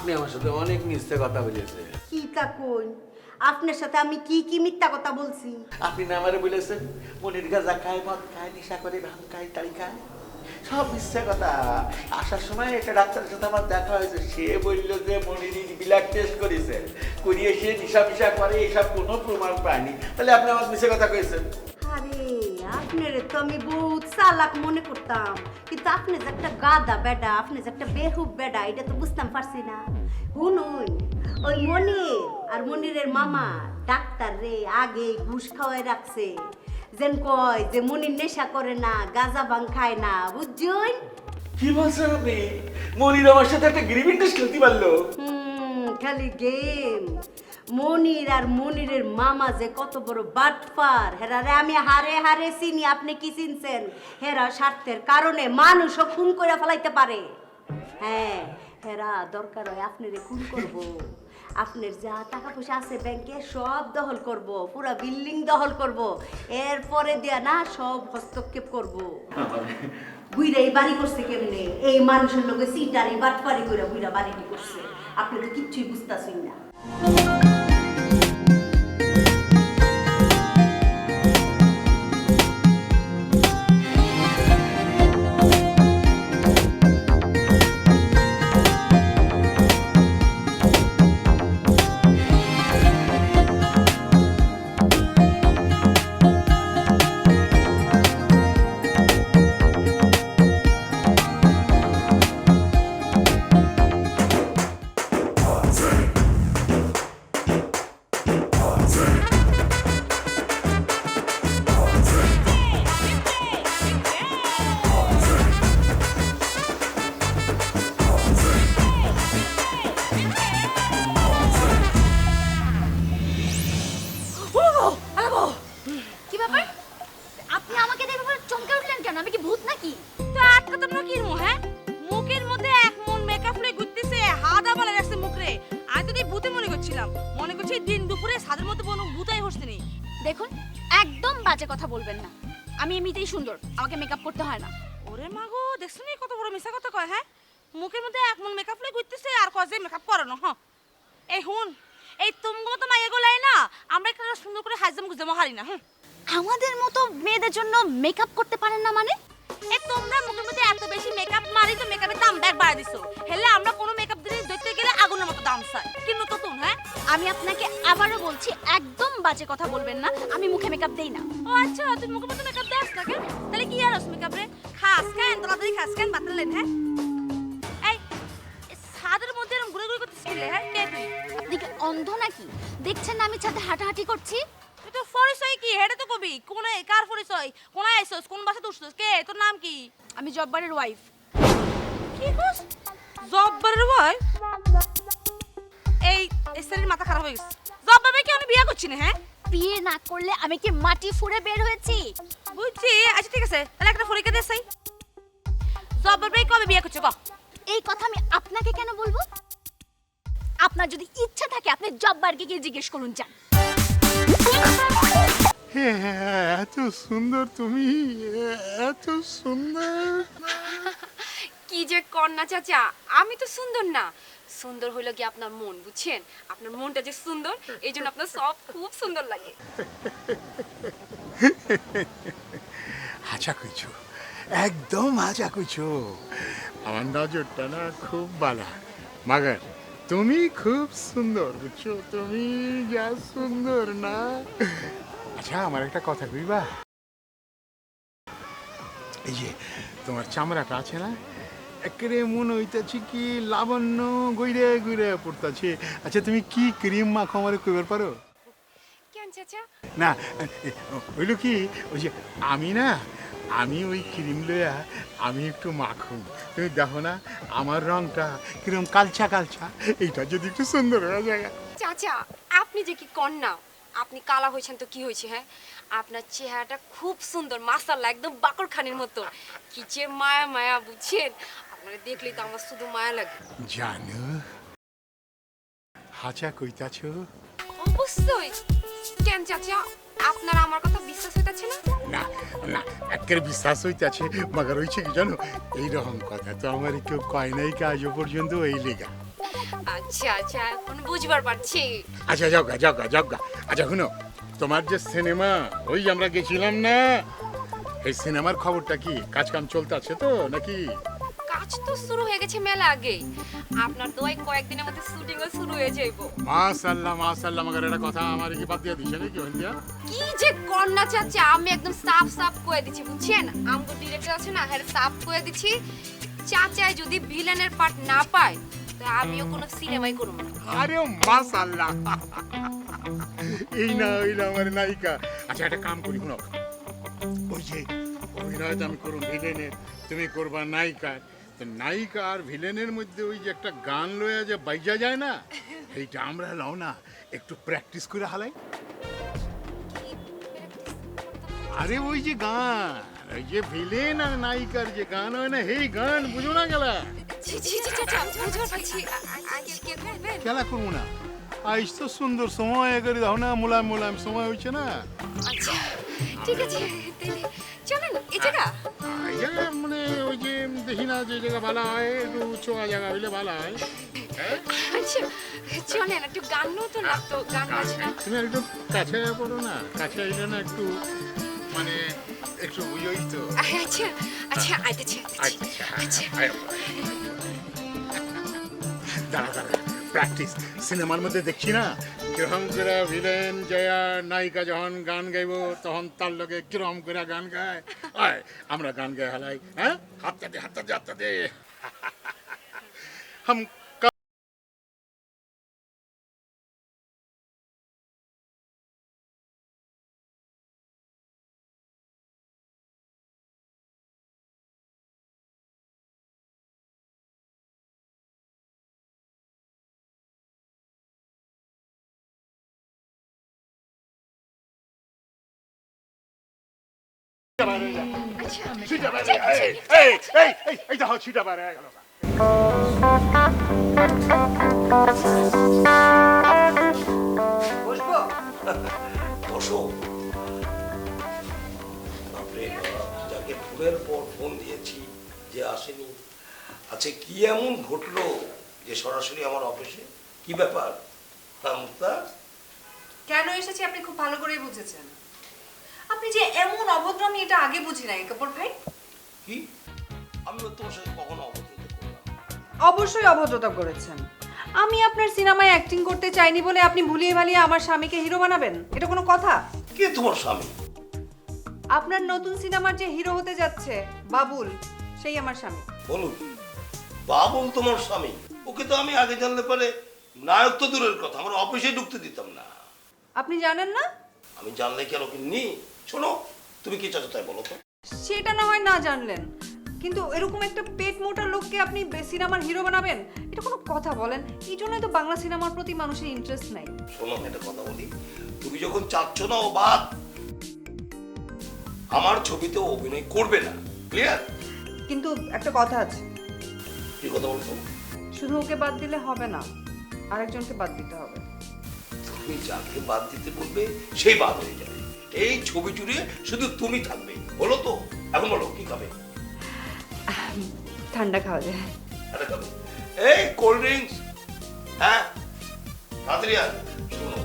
আপনি আমার সাথে অনেক মিথ্যে কথা বলেছেন। কি তা কই আপনার সাথে আমি কি কি মিথ্যা কথা বলছি? আপনি না আমারে বলেছেন মনির গাঁজা খায়, মদ খায়, নেশা করে, ভাঙ খায়, তাড়ি খায়, সব মিথ্যে কথা। আসার সময় একটা ডাক্তারের সাথে আমার দেখা হয়েছে, সে বললো যে মনির ব্লাড টেস্ট করেছে, করিয়ে সে নেশা ফিসা করে, এসব কোনো প্রমাণ পায়নি। তাহলে আপনি আমার মিথ্যে কথা কইছেন। আরে আপনারে তো আমি বহুত চালাক মনে করতাম, কিন্তু আপনি যে একটা গাদা বেডা, আপনি যে একটা বেহুব বেডা, এটা তো বুঝতাম পারছি না। শুনুন, ওই মনির আর মনিরের মামা ডাক্তার রে আগে ঘুষ খাওয়াই রাখছে, যেন কয় যে মনির নেশা করে না, গাঁজা ভাং খায় না, বুঝছেন? কি বলছেন আপনি? মনির আমার সাথে একটা গ্রিভিং টেস্ট খেলতে পারলো? খালি গেম। মনির আর মনিরের মামা যে কত বড় বাটপার, হেরারে আমি হারে হারে চিনি। আপনি কি চিনছেন? হেরা স্বার্থের কারণে মানুষও খুন করে ফেলাইতে পারে। হ্যাঁ, হেরা দরকার হয় আপনারে খুন করব। আপনার যা টাকা পয়সা আছে ব্যাংকে সব দখল করব, পুরা বিল্ডিং দখল করব, এরপরে দিয়া না সব হস্তক্ষেপ করব। বুইরা এই বাড়ি করছে কেমনে? এই মানুষের লোকে সিটারি বাটপারি করে বুইরা বাড়িটি করছে। আপনি তো কিচ্ছুই বুঝতেছেন না। কি ব্যাপার? আপনি আমাকে দেখে পুরো চমকে উঠলেন কেন? আমি কি ভূত নাকি? তো আটকা তো না কি মো, হ্যাঁ? মুখের মধ্যে এক মন মেকআপ লয়ে ঘুরতেছে, হাদা বলে রাখছে মুখরে। আমি তো এই ভূতে মনে করছিলাম, মনে করছি দিন দুপুরে ছাদের মধ্যে কোনো ভূতাই হচ্ছে নি। দেখুন, একদম বাজে কথা বলবেন না। আমি এমনিতেই সুন্দর, আমাকে মেকআপ করতে হয় না। ওরে মাগো, দেখছো নি কত বড় মিছা কথা কয়, হ্যাঁ? মুখের মধ্যে এক মন মেকআপ লয়ে ঘুরতেছে আর কয় যে মেকআপ করানো, হ্যাঁ? এই হুন, এই তুমগো মতো মাইয়া গোলাই না, আমরা একটা সুন্দর করে হাইজাম গুজামো হারি না, হ্যাঁ? আমাদের মতো মেয়েদের জন্য মেকআপ করতে পারেন না মানে? এই তোমরা মুখের মধ্যে এত বেশি মেকআপ মারি তো মেকআপের দাম ব্যাগ বাড়া দিছো। হেলে আমরা কোনো মেকআপ জিনিস দেখতে গেলে আগুনের মতো দাম চাই। কিন্তু তো তুমি, হ্যাঁ? আমি আপনাকে আবারও বলছি, একদম বাজে কথা বলবেন না। আমি মুখে মেকআপ দেই না। ও আচ্ছা, তুই মুখের মধ্যে মেকআপ দাস না কেন? তাহলে কি আর মেকআপ রে? খাস কেন তাড়াতাড়ি খাস কেন বাতলেন, হ্যাঁ? এই ছাদের মধ্যে এরকম ঘুরে ঘুরে করতেছিস রে, হ্যাঁ? কে তুই? আপনি কি অন্ধ নাকি? দেখছেন না আমি ছাদে হাঁটাহাঁটি করছি? তুই তো পরিচয় কি হেডে তো কবি? কোনে কার পরিচয়? কোনায় আইছস? কোন বাসা উঠছস? কে তোর নাম কি? আমি জব্বারের ওয়াইফ। কি কস? জব্বারের ওয়াইফ? এই স্ত্রীর মাথা খারাপ হয়ে গেছে। জব্বারে কি আমি বিয়ে করছি না, হ্যাঁ? বিয়ে না করলে আমি কি মাটি ফুঁড়ে বের হয়েছি? বুঝছি। আচ্ছা ঠিক আছে, তাহলে একটা পরীক্ষা দিয়ে চাই। জব্বারে কবে বিয়ে করছো কও? এই কথা আমি আপনাকে কেন বলবো? আপনার যদি ইচ্ছা থাকে আপনি জব্বারকে গিয়ে জিজ্ঞেস করুন যান। এত সুন্দর তুমি, এত সুন্দর। কি যে কন্যা চাচা, আমি তো সুন্দর না, সুন্দর হইলো কি আপনার মন, বুঝছেন? আপনার মনটা যে সুন্দর, এই জন্য আপনার সব খুব সুন্দর লাগে। আচ্ছা কইছো, একদম আচ্ছা কইছো। আমার নজরটা না খুব ভালো, মাগার তুমি খুব সুন্দর, বুঝছো? তুমি যা সুন্দর না। আচ্ছা আমার একটা কথা কইবা, এই যে তোমার চামড়াটা আছে না, একেবারে মনে হইতেছে কি লাবণ্য গইরে গইরে পড়তেছে। আচ্ছা তুমি কি ক্রিম মাখো আমারে কইবার পারো? কেন চাচা? না হইল কি, ওই যে আমি ওই ক্রিম লইয়া আমি একটু মাখুম, তুমি দেখো না আমার রংটা কিরকম কালচা কালচা, এইটা যদি একটু সুন্দর হয়ে যায়। চাচা আপনি যে কি কন্যা, আপনি কালা হয়েছেন তো কি হয়েছে, হ্যাঁ? আপনার চেহারাটা খুব সুন্দর, মাশাআল্লাহ, একদম বাকর খানের মতো। কি যে মায়া মায়া, বুঝছেন? আপনারা দেখলেই তো আমার শুধু মায়া লাগে। জানো হাচা কইতাছো? অবশ্যই। কেন চাচা, আপনার আমার কথা বিশ্বাস হইতাছে না? না না, একের বিশ্বাস হইতাছে, মাগার হইছে কি জানো, এইরকম কথা তো আমার কেউ কয় নাই আজও পর্যন্ত, এই লেগা। আচ্ছা আচ্ছা এখন বুঝবার পারছি। আচ্ছা যাওগা যাওগা যাওগা। আচ্ছা শুনো, তোমার যে সিনেমা ওই আমরা গেছিলাম না, এই সিনেমার খবরটা কি? কাজ কাম চলতে আছে তো নাকি? কাজ তো শুরু হয়ে গেছে মেলা আগেই, আপনার দোয়ায় কয়েকদিনের মধ্যে শুটিংও শুরু হয়ে যাইবো। মাশাআল্লাহ মাশাআল্লাহ, মগর এটা কথা আমার কি বাদ দিয়া দিছে নাকি হইয়া? কি যে কন্যা চাচা, আমি একদম সাফ সাফ কয়ে দিচ্ছি বুঝছেন, আমগো ডিরেক্টর আছে না, হ্যাঁ সাফ কয়ে দিচ্ছি, চাচাই যদি ভিলেনের পার্ট না পায় তো আমিও কোনো সিনেমাই করব না। আরে মাশাআল্লাহ, এই না আমার নায়িকা। আচ্ছা একটা কাম করি, শুনো, ওই যে অভিনয় আমি করব ভিলেনের, তুমি করবা নায়িকা, তো নায়িকা আর ভিলেনের মধ্যে ওই যে একটা গান লয়া যে বাইজা যায় না, এইটা আমরা লও না একটু প্র্যাকটিস করে হালাই। আরে ওই যে গান, ওই যে ভিলেন আর নায়িকার যে গান হয় না, এই গান বুঝো না গেলা? জি জি জি চাচা বুঝবার পারছি, আজকে করবেন? খেলা করবো না, আজ তো সুন্দর সময় করে দাও না, মোলায়েম মোলায়েম সময় হচ্ছে না। আচ্ছা ঠিক আছে, তাহলে চলেন এই জায়গা। এই জায়গা মানে ওই যে দেখি না যে জায়গা ভালো হয়, একটু ছোয়া জায়গা হইলে ভালো হয়। আচ্ছা চলেন, একটু গানও তো লাগতো, গান বাজনা। তুমি আর একটু কাছে পড়ো না, কাছে আইলে না একটু মানে একটু ওই তো। আচ্ছা আচ্ছা আইতেছি আচ্ছা। দাঁড়া দাঁড়া, প্র্যাকটিস। সিনেমার মধ্যে দেখছি না কিরকম করে ভিলেন জয়া নায়িকা যখন গান গাইব তখন তার লগে কিরকম করে গান গায়, আয় আমরা গান গাই হালাই। হ্যাঁ, হাতটা দে হাতটা দে হাতটা দে। হাম বসো। বাপরে বাপ, যাকে ফোনের পর ফোন দিয়েছি যে আসেনি। আচ্ছা কি এমন ঘটলো যে সরাসরি আমার অফিসে? কি ব্যাপার? মুক্তা কেন এসেছি আপনি খুব ভালো করেই বুঝেছেন। আপনি যে এমন অভদ্র আমি এটা আগে বুঝি নাই কাপুর ভাই। কি? আমি তোমার সাথে কখনো অভদ্রতা করলাম? অবশ্যই অভদ্রতা করেছেন। আমি আপনার সিনেমায় অ্যাক্টিং করতে চাইনি বলে আপনি ভুলিয়ে ভালিয়ে আমার স্বামীকে হিরো বানাবেন? এটা কোনো কথা? কে তোমার স্বামী? আপনার নতুন সিনেমার যে হিরো হতে যাচ্ছে বাবুল, সেই আমার স্বামী। বলো কি? বাবুল তোমার স্বামী? ওকে তো আমি আগে জানলে পারে নায়ক তো দূরের কথা, আমার অফিসে ঢুকতে দিতাম না। আপনি জানেন না? আমি জানলে কেন কিনি? শোনো, তুমি কি চাচ্ছ তাই বলো তো? সেটা না হয় না জানলেন, কিন্তু এরকম একটা পেট মোটা লোককে আপনি সিনেমার হিরো বানাবেন? এটা কোনো কথা বলেন? এই জন্যই তো বাংলা সিনেমার প্রতি মানুষের ইন্টারেস্ট নাই। শোনো একটা কথা বলি, তুমি যখন চাচ্ছ না ও বাদ, আমার ছবিতে অভিনয় করবে না, ক্লিয়ার? কিন্তু একটা কথা আছে। কি কথা বলছো? শুধু ওকে বাদ দিলে হবে না, আরেকজনকে বাদ দিতে হবে। তুমি যাকে বাদ দিতে বলবে সেই বাদ হয়ে যাবে। এই ছবি জুড়ে শুধু তুমি থাকবে, বলো তো? এখন বলো কি খাবে? ঠান্ডা খাওয়া যায়। এই কোল্ড ড্রিঙ্কস, হ্যাঁ তাড়াতাড়ি আয়। শোনো,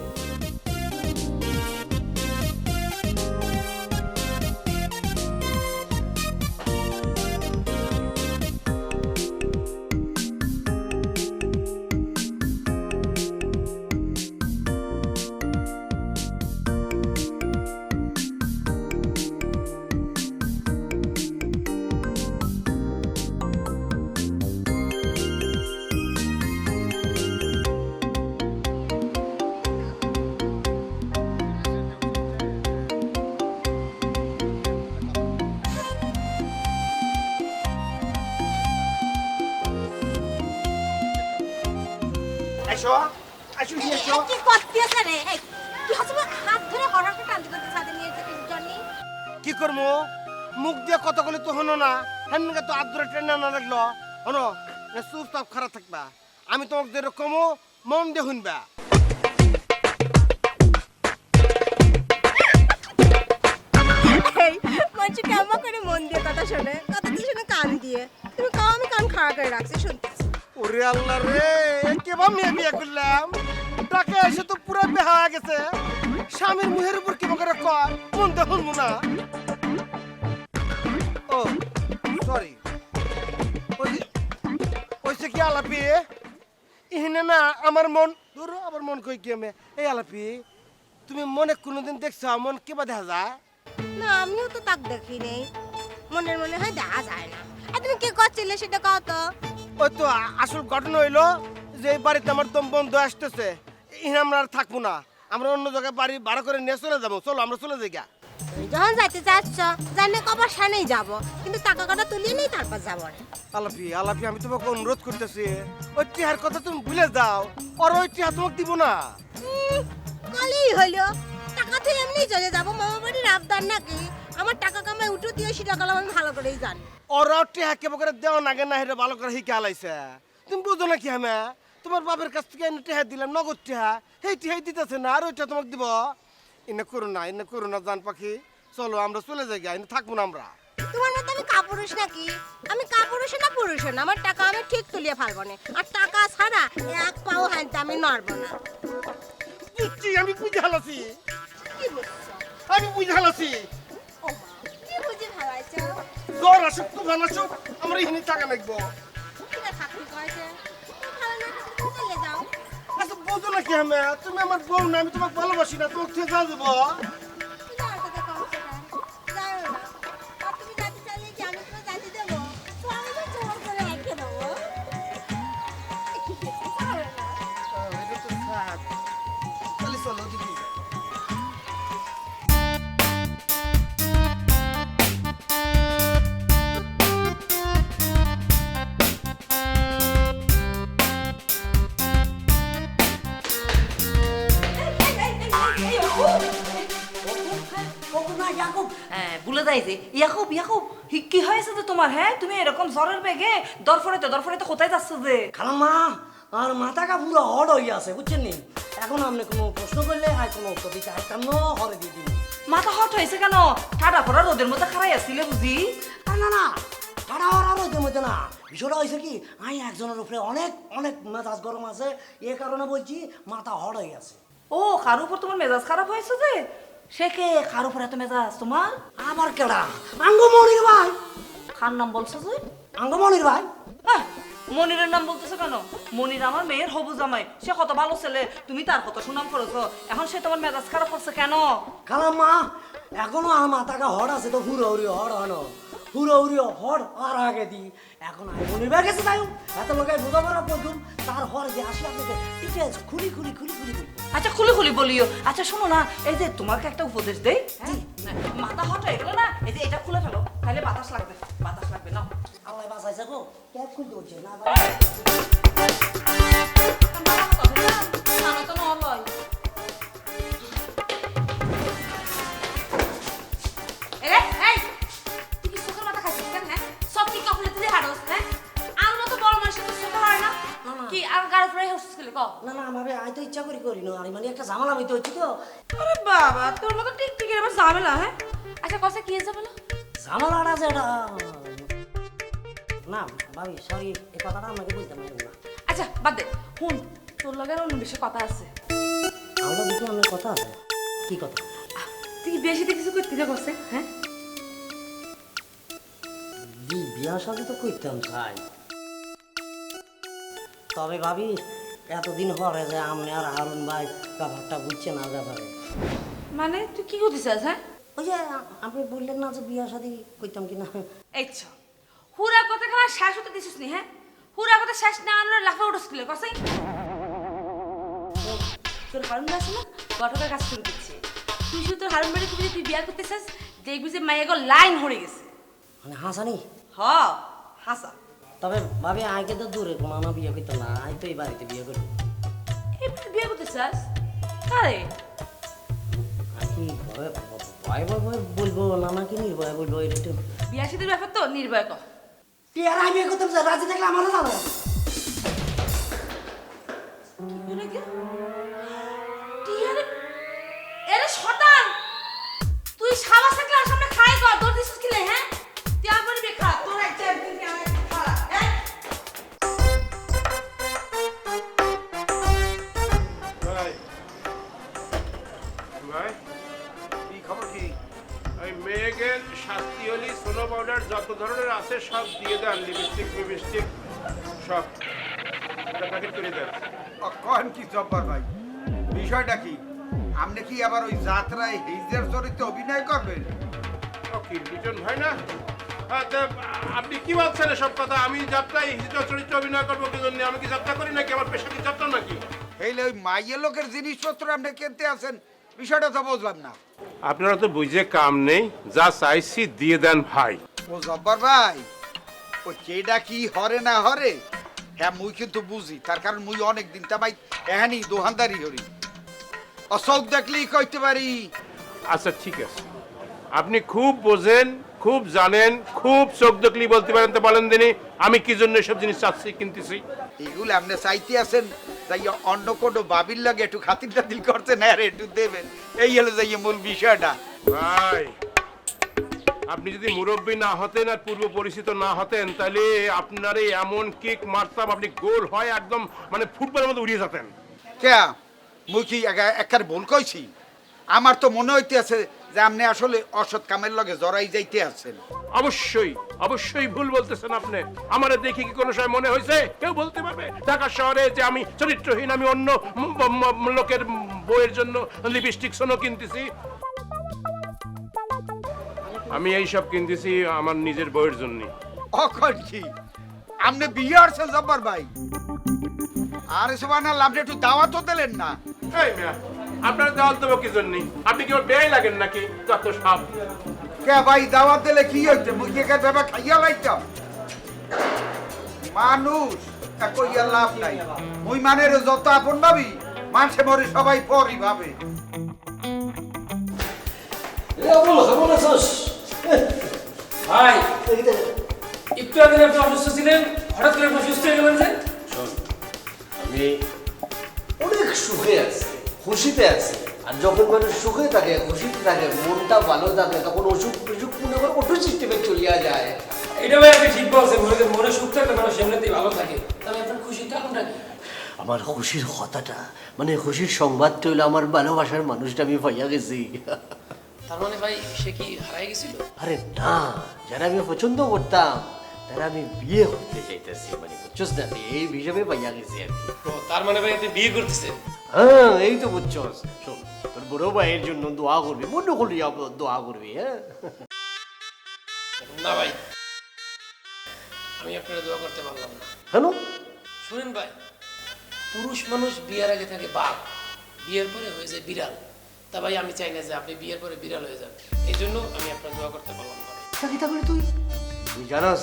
আসো আসো এসো। কি করতেছ রে? কি হচ্ছে? হাত ধরে হরাকে টানতে করতে সাথে নিয়ে যেতে জানি। কি করবো? মুখ দিয়ে কতগুলি তো হনো না, হেনকে তো আদরে ট্রেন না লাগলো। হনো চুপচাপ খারাপ থাকবা। আমি তোমাকে যেরকম মন দিয়ে শুনবা। মানুষ কেমন করে মন দিয়ে কথা শোনে, কথা শুনে কান দিয়ে। তুমি কাও, আমি কান খাড়া করে রাখছি শুনতেছি। ওরে আল্লাহ রে, একেবারে মেয়ে বিয়ে করলাম টাকা এসে তো পুরো বেহা হয়ে গেছে স্বামীর মুহের উপর কি করে কয় মন দেখুন না ও সরি ওইসে কি আলাপি ইহিনে না আমার মন ধরো আবার মন কই কি আমি এই আলাপি তুমি মনে কোনোদিন দেখছো মন কিবা দেখা যায় না আমিও তো তাক দেখি নেই মনের মনে হয় দেখা যায় না আর তুমি কি করছিলে সেটা কও তো ওই তো আসল ঘটনা হইলো যে এই বাড়িতে আমার দম বন্ধু আসতেছে ইহিনে আমরা আর থাকবো না আমরা অন্য জায়গায় বাড়ি ভাড়া করে নিয়ে চলে যাবো চলো আমরা চলে যাই গা তুমি যখন যাইতে চাচ্ছ জানে কবার সানেই যাব কিন্তু টাকা কটা তুলিয়ে নেই তারপর যাবো না আলাপি আলাপি আমি তোমাকে অনুরোধ করতেছি ওই টিহার কথা তুমি ভুলে যাও আর ওই টিহা তোমাকে দিব না কলেই হলো টাকা তো এমনি চলে যাবো মামা বাড়ির আবদার নাকি আমার টাকা কামাই উঠো দিয়ে সেটা গেলাম আমি ভালো করেই জানি ওরাও টিহা কেবল করে দেওয়া নাগে না হেরে ভালো করে হিকে আলাইছে তুমি বুঝো না কি আমি তোমার বাপের কাছ থেকে এনে টিহা দিলাম নগদ টিহা সেই টিহাই দিতেছে না আর ওইটা তোমাকে দিব এনে করো না জান পাখি চলো আমরা চলে যাই গা এনে থাকবো না আমরা তোমার মতো আমি কাপুরুষ নাকি আমি কাপুরুষ না পুরুষ না আমার টাকা আমি ঠিক তুলিয়ে ফেলবো না আর টাকা ছাড়া এক পাও হানতে আমি নড়বো না বুঝছি আমি বুঝে হালাছি কি বুঝছো আমি বুঝে হালাছি ও মা, কি বুঝি ভাবাইছো জ্বর আসুক তুফান আসুক আমরা এখানে টাকা নাকবো কিনা থাকতে কয়েছে ভালো না থাকতে চলে যাও আচ্ছা বুঝো না কি আমি তুমি আমার বউ না আমি তোমাকে ভালোবাসি না তোমাকে ঠেকা দেবো যাও তো দেখো যাও না আর তুমি যাতে চাইলে কি আমি তোমাকে যাতে দেবো তো আমি তো জোর করে রেখে দেবো চলে চলো দিদি ভুলে যাই যে ইয়াকুব ইয়াকুব কি হয়েছে যে তোমার হ্যাঁ তুমি এরকম জ্বরের বেগে দরফড়াইতে কোথায় যাচ্ছ যে খালাম্মা আর মাথাটা পুরো হট হয়ে আছে বুঝছেন নি এখন আপনি কোনো প্রশ্ন করলে আর কোনো উত্তর দিতে আসতাম না হরে দিয়ে দিন মাথা হট হয়েছে কেন ঠাডা পড়া রোদের মধ্যে খারাই আসছিলে বুঝি না না ঠাড়া হওয়ার আর ওদের মধ্যে না বিষয়টা হয়েছে কি আমি একজনের উপরে অনেক অনেক মেজাজ গরম আছে এ কারণে বলছি মাথা হট হয়ে আছে ও কার উপর তোমার মেজাজ খারাপ হয়েছে যে সে কে কার উপর এত মেজাজ তোমার আমার কেডা আঙ্গমণির ভাই কার নাম বলছো যে আঙ্গমণির ভাই মনিরের নাম বলতেছো কেন মনির আমার মেয়ের হবু জামাই সে কত ভালো ছেলে তুমি তার কত সুনাম করেছো এখন সে তোমার মেজাজ খারাপ করছে কেন খালাম্মা এখনো আমার মাথাটা হট আছে তো হুড়ি হট হনো হুড়ি হট আর আগে দি এখন আমি মনির ভাই গেছে তাই এত লোকে বোঝাপড়া করতুম তার হর যে আসি আপনাকে ডিটেলস খুলি আচ্ছা খুলি বলিও আচ্ছা শোনো না এই যে তোমাকে একটা উপদেশ দেই মাথা হট হয়ে গেল না এই যে এটা খুলে ফেলো তাহলে বাতাস লাগবে না আল্লাহ বাঁচাইছে গো ক্যাব খুলতে হচ্ছে না না আমি আই তো ইচ্ছা করি না আর মানে একটা ঝামেলা হইতে হচ্ছে তো আরে বাবা তোর মতো টিকটিকের আবার ঝামেলা হ্যাঁ আচ্ছা কসে কি ঝামেলা ঝামেলাটা যেটা না ভাবি সরি এই কথাটা আমাকে বলতে পারলাম না আচ্ছা বাদ দে শুন তোর লগে অন্য বেশি কথা আছে আমরা দুটো আমার কথা আছে কি কথা তুই বেশি কিছু করতে যা করছে হ্যাঁ বিয়া শাদি তো করতাম চাই তবে ভাবি এতদিন পরে যে আমি আর হারুন ভাই ব্যাপারটা বুঝছে না ব্যাপারে মানে তুই কি করতে চাস হ্যাঁ ওই যে আপনি বললেন না যে বিয়া শাদি করতাম কিনা আচ্ছা হুরা কথা খাওয়া শেষ হতে দিছিস নি হ্যাঁ হুরা কথা শেষ না আনলে লাফা উঠছিস কসাই তোর হারুন আছে না গঠকের কাজ শুরু করছে তুই শুধু তোর হারুন বাড়ি তুই বিয়া করতে চাস দেখবি যে মায়ের লাইন হয়ে গেছে মানে হাসানি হাসা তবে ভাবি আগে তো দূরে কোনো না বিয়ে করতো না আমি তো এই বাড়িতে বিয়ে করি এই বিয়ে করতে চাস কারে আমি কি ভয় বলবো না নাকি নির্ভয় বলবো এটা একটু বিয়া সাথে ব্যাপার তো নির্ভয় কর টিয়ার আমি বিয়ে করতাম রাজি থাকলে আমারও জানো এরে শতান তুই সাবা থাকলে আর সামনে খাই কর দৌড় দিছিস কিলে হ্যাঁ তুই আমার বেখা তোর একটা একদিন কি আমার খারাপ ভাই কি খবর কি? ওই মেয়েকে শাস্তি হলি সোনো পাউডার যত ধরনের আছে সব দিয়ে দেন, লিপস্টিক সব এটা প্যাকেট করে দেন। কন কি জব্বার ভাই, বিষয়টা কি? আপনি কি আবার ওই যাত্রায় হিজের চরিত্রে অভিনয় করবেন? ও কি বিজন ভাই না? আচ্ছা, আপনি কি বলছেন এসব কথা? আমি যাত্রায় হিজের চরিত্রে অভিনয় করবো কি জন্য? আমি কি যাত্রা করি নাকি? আমার পেশা কি যাত্রা নাকি? এইলে ওই মাইয়ের লোকের জিনিসপত্র আপনি কিনতে আছেন, বিষয়টা তো বুঝলাম না। আপনারা তো বুঝে কাম নেই, যা চাইছি দিয়ে দেন ভাই। ও জব্বার ভাই, ও কেডা কি হরে না হরে হ্যাঁ মুই কিন্তু বুঝি, তার কারণ মুই অনেক দিন তামাই এহানি দোহানদারি হরি, অসৌক দেখলেই কইতে পারি। আচ্ছা ঠিক আছে, আপনি খুব বোঝেন, খুব জানেন, খুব চোখ দেখলেই বলতে পারেন, তো বলেন দিনই আমি কি জন্য এসব জিনিস চাচ্ছি, কিনতেছি। এগুলো আপনি চাইতে আছেন যাই অন্য কোনো বাবির লাগে একটু খাতির টাতিল করছেন আর একটু দেবেন, এই হলো যাই মূল বিষয়টা। ভাই আপনি যদি মুরব্বী না হতেন আর পূর্ব পরিচিত না হতেন, তাহলে আপনার এমন কিক মারতাম আপনি গোল হয় একদম মানে ফুটবলের মধ্যে উড়িয়ে যেতেন। কে মুই কি একার ভুল কইছি? আমার তো মনে হইতে আছে যে আপনি আসলে অসৎ কামের লগে জড়াই যাইতে আছেন। অবশ্যই অবশ্যই ভুল বলতেছেন আপনি। আমারে দেখি কি কোনো সময় মনে হয়েছে কেউ বলতে পারবে ঢাকা শহরে যে আমি চরিত্রহীন, আমি অন্য লোকের বইয়ের জন্য লিপস্টিক সোনো কিনতেছি? আমি এই সব কিনতেছি আমার নিজের বইয়ের জন্য। অখন কি আপনি বিয়ে আসছেন জব্বার ভাই? আর এসব আনাল আপনি একটু দাওয়াতও দিলেন না। এই মিয়া, আপনার দাওয়াত দেবো কি জন্য? আপনি কি ওর বেয়াই লাগেন নাকি? যত সব কে ভাই দাওয়াত দিলে কি হইতে? মুই কি একা যাবা খাইয়া লাইতাম? মানুষ কইয়া লাভ নাই, মুই মানের যত আপন ভাবি মানুষে মরে সবাই পরই ভাবে। ভাই একটু আগে আপনি অসুস্থ ছিলেন, হঠাৎ করে আপনি সুস্থ হয়ে গেলেন যে? আমি অনেক সুখে আছি, খুশিতে আছি। আর যখন মানুষ সুখে থাকে, খুশিতে থাকে, মনটা ভালো থাকে, তখন অসুখ বিসুখ মনে করে অটো সিস্টেমে চলিয়া যায়। এটা ভাই আপনি ঠিক বলছেন, মনে সুখ থাকলে মানুষ এমনিতেই ভালো থাকে। তবে আপনার খুশির কারণটা কি? আমার খুশির কথাটা মানে খুশির সংবাদটা হইলো আমার ভালোবাসার মানুষটা আমি পাইয়া গেছি। তার মানে ভাই সে কি হারাই গেছিল? আরে না, যারা আমি পছন্দ করতাম তারা আমি বিয়ে করতে চাইতেছি, মানে বুঝছস না, এই হিসাবে পাইয়া গেছি আর কি। তার মানে ভাই আপনি বিয়ে করতেছেন? হ্যাঁ এই তো বুঝছস। শোন, তোর বড় ভাইয়ের জন্য দোয়া করবি, মনে করলি দোয়া করবি। হ্যাঁ না ভাই, আমি আপনার দোয়া করতে পারলাম না। কেন? শুনেন ভাই, পুরুষ মানুষ বিয়ের আগে থাকে বাঘ, বিয়ের পরে হয়ে যায় বিড়াল। তা ভাই আমি চাই না যে আপনি বিয়ের পরে বিড়াল হয়ে যান, এই জন্য আমি আপনার দোয়া করতে পারলাম না। তুই জানাস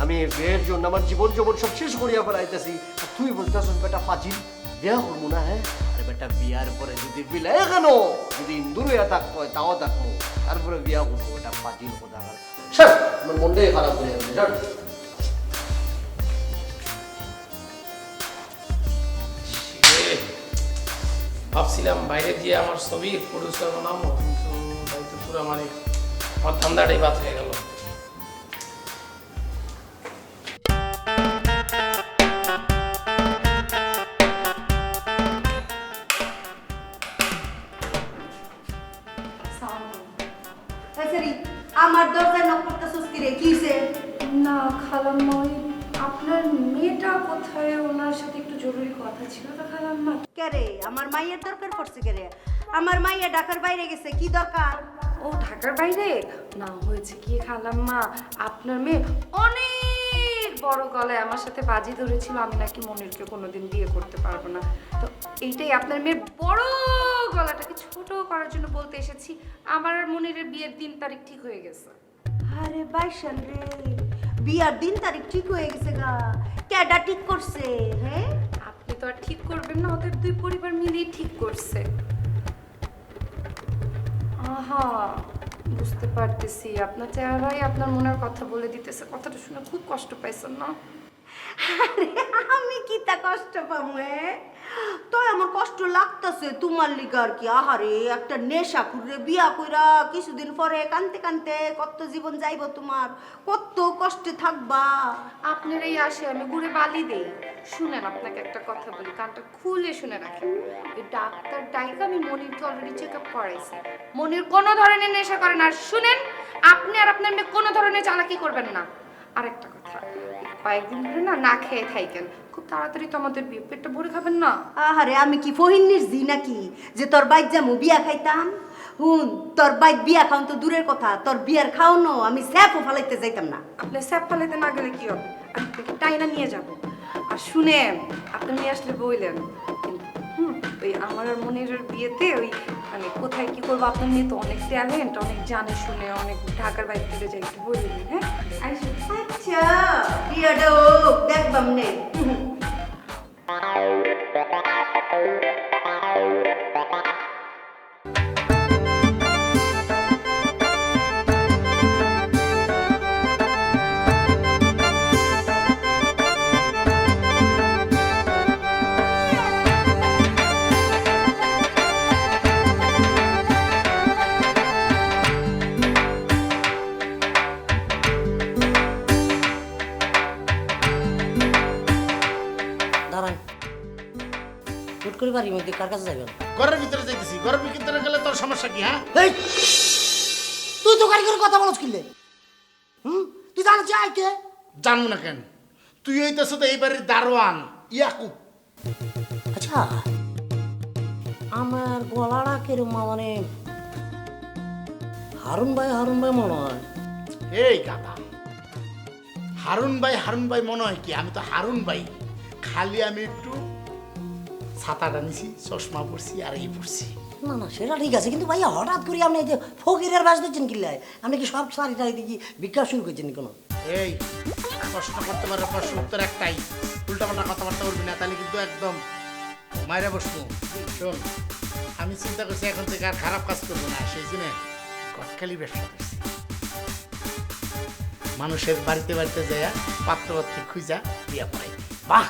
আমি বিয়ের জন্য আমার জীবন সব শেষ করিয়া ফেলাইতেছি, আর তুই বলতেছ বেটা পাজিল বিয়া করবো না? হ্যাঁ আরে বেটা বিয়ার পরে যদি বিলায় কেন, যদি ইন্দুর হইয়া থাকতো তাও থাকবো, তারপরে বিয়া করবো। ওটা পাজিল কথা স্যার, আমার মনটাই খারাপ হয়ে যাবে স্যার। ভাবছিলাম বাইরে দিয়ে আমার ছবির প্রডিউসার বানাবো, কিন্তু ভাই তো পুরো মানে আমার ধান্দাটাই বাদ হয়ে গেল। আমার দরজায় নক করতেছস কি রে? কি হইছে? না খালাম্মা, ওই আপনার মেয়েটা কোথায়, ওনার সাথে একটু জরুরি কথা ছিল তো খালাম্মা। কে রে? আমার মাইয়ের দরকার পড়ছে কে রে? আমার মাইয়া ঢাকার বাইরে গেছে, কি দরকার? ও ঢাকার বাইরে? না হয়েছে কি খালাম্মা, আপনার মেয়ে অনেক বড় গলায় আমার সাথে বাজি ধরেছিল আমি নাকি মনিরকে কোনোদিন বিয়ে করতে পারবো না। তো এইটাই আপনার মেয়ের বড় গলাটাকে ছোট করার জন্য বলতে এসেছি। আমার আর মনিরের বিয়ের দিন তারিখ ঠিক হয়ে গেছে। আরে বাইশান রে, বিয়ার দিন তারিখ ঠিক হয়ে গেছে গা? কেডা ঠিক করছে? হ্যাঁ আপনি তো আর ঠিক করবেন না, ওদের দুই পরিবার মিলেই ঠিক করছে। আহা বুঝতে পারতেছি, আপনার চেহারাই আপনার মনের কথা বলে দিতেছে। কথাটা শুনে খুব কষ্ট পাইছেন না? আরে আমি কি তা কষ্ট পাবো? তো আমার কষ্ট লাগতেছে তোমার লিগা আর কি। আহারে একটা নেশাখুরে বিয়া কইরা কিছুদিন পরে কানতে কানতে কত জীবন যাইব তোমার, কত কষ্টে থাকবা। আপনার এই আসে আমি ঘুরে বালি দেই। শুনেন আপনাকে একটা কথা বলি, কানটা খুলে শুনে রাখেন। এই ডাক্তার ডাইকা আমি মনিরকে অলরেডি চেক আপ করাইছি। মনির কোনো ধরনের নেশা করে না। আর শুনেন, আপনি আর আপনার মেয়ে কোনো ধরনের চালাকি করবেন না। আরেকটা কথা, কয়েকদিন ধরে না খেয়ে থাকেন, খুব তাড়াতাড়ি তো আমাদের বিয়ে, পেটটা ভরে খাবেন না। আহারে আমি কি ফহিন্নির জি নাকি যে তোর বাইক যামু বিয়া খাইতাম? হুন, তোর বাইক বিয়া খাওন তো দূরের কথা, তোর বিয়ার খাওনো আমি স্যাপও ফালাইতে যাইতাম না। আপনি স্যাপ ফালাইতে না গেলে কি হবে? আমি তোকে টাইনা নিয়ে যাব। আর শুনেন, আপনি নিয়ে আসলে বললেন ওই আমার আর মনিরের বিয়েতে ওই মানে কোথায় কি করবো, আপনার মেয়ে তো অনেক ট্যালেন্ট, অনেক জানে শুনে, অনেক ঢাকার বাইরে থেকে যাই, একটু বলে দিন। হ্যাঁ আচ্ছা, বিয়াটা হোক, দেখবাম নে। দাঁড়ান, হুট করে বাড়ির মধ্যে কার কাছে যাবেন? ঘরের ভিতরে যাইতেছি। ঘরের ভিতরে গেলে তোর সমস্যা কি? হ্যাঁ, এই, তুই তো গাড়ি করে কথা বলছ কিলে? তুই জানিস আই কে? জানবো না কেন? তুই হইতেছ তো এই বাড়ির দারোয়ান ইয়াকুব। আচ্ছা, আমার গলাটা কেরম মানে হারুন ভাই মনে হয়। এই গাদা, হারুন ভাই মনে হয় কি? আমি তো হারুন ভাই, খালি আমি একটু ছাতাটা নিছি, চশমা পরছি আর এই পরছি। না না, সেটা ঠিক আছে, কিন্তু ভাইয়া হঠাৎ করে আপনি এই যে ফকিরের বাস দিচ্ছেন কিল্লায়, আপনি কি সব সারি টারি দিয়ে বিজ্ঞান শুরু করছেন কোনো? এই প্রশ্ন করতে পারে, প্রশ্ন উত্তর একটাই, উল্টাপাল্টা কথাবার্তা বলবি না, তাহলে কিন্তু একদম মায়েরা বসবো। শোন, আমি চিন্তা করছি এখন থেকে আর খারাপ কাজ করবো না, সেই জন্য গটকালি ব্যবসা করছি। মানুষের বাড়িতে বাড়িতে যায় পাত্রপাত্রী খুঁজা বিয়া পড়াই। বাহ,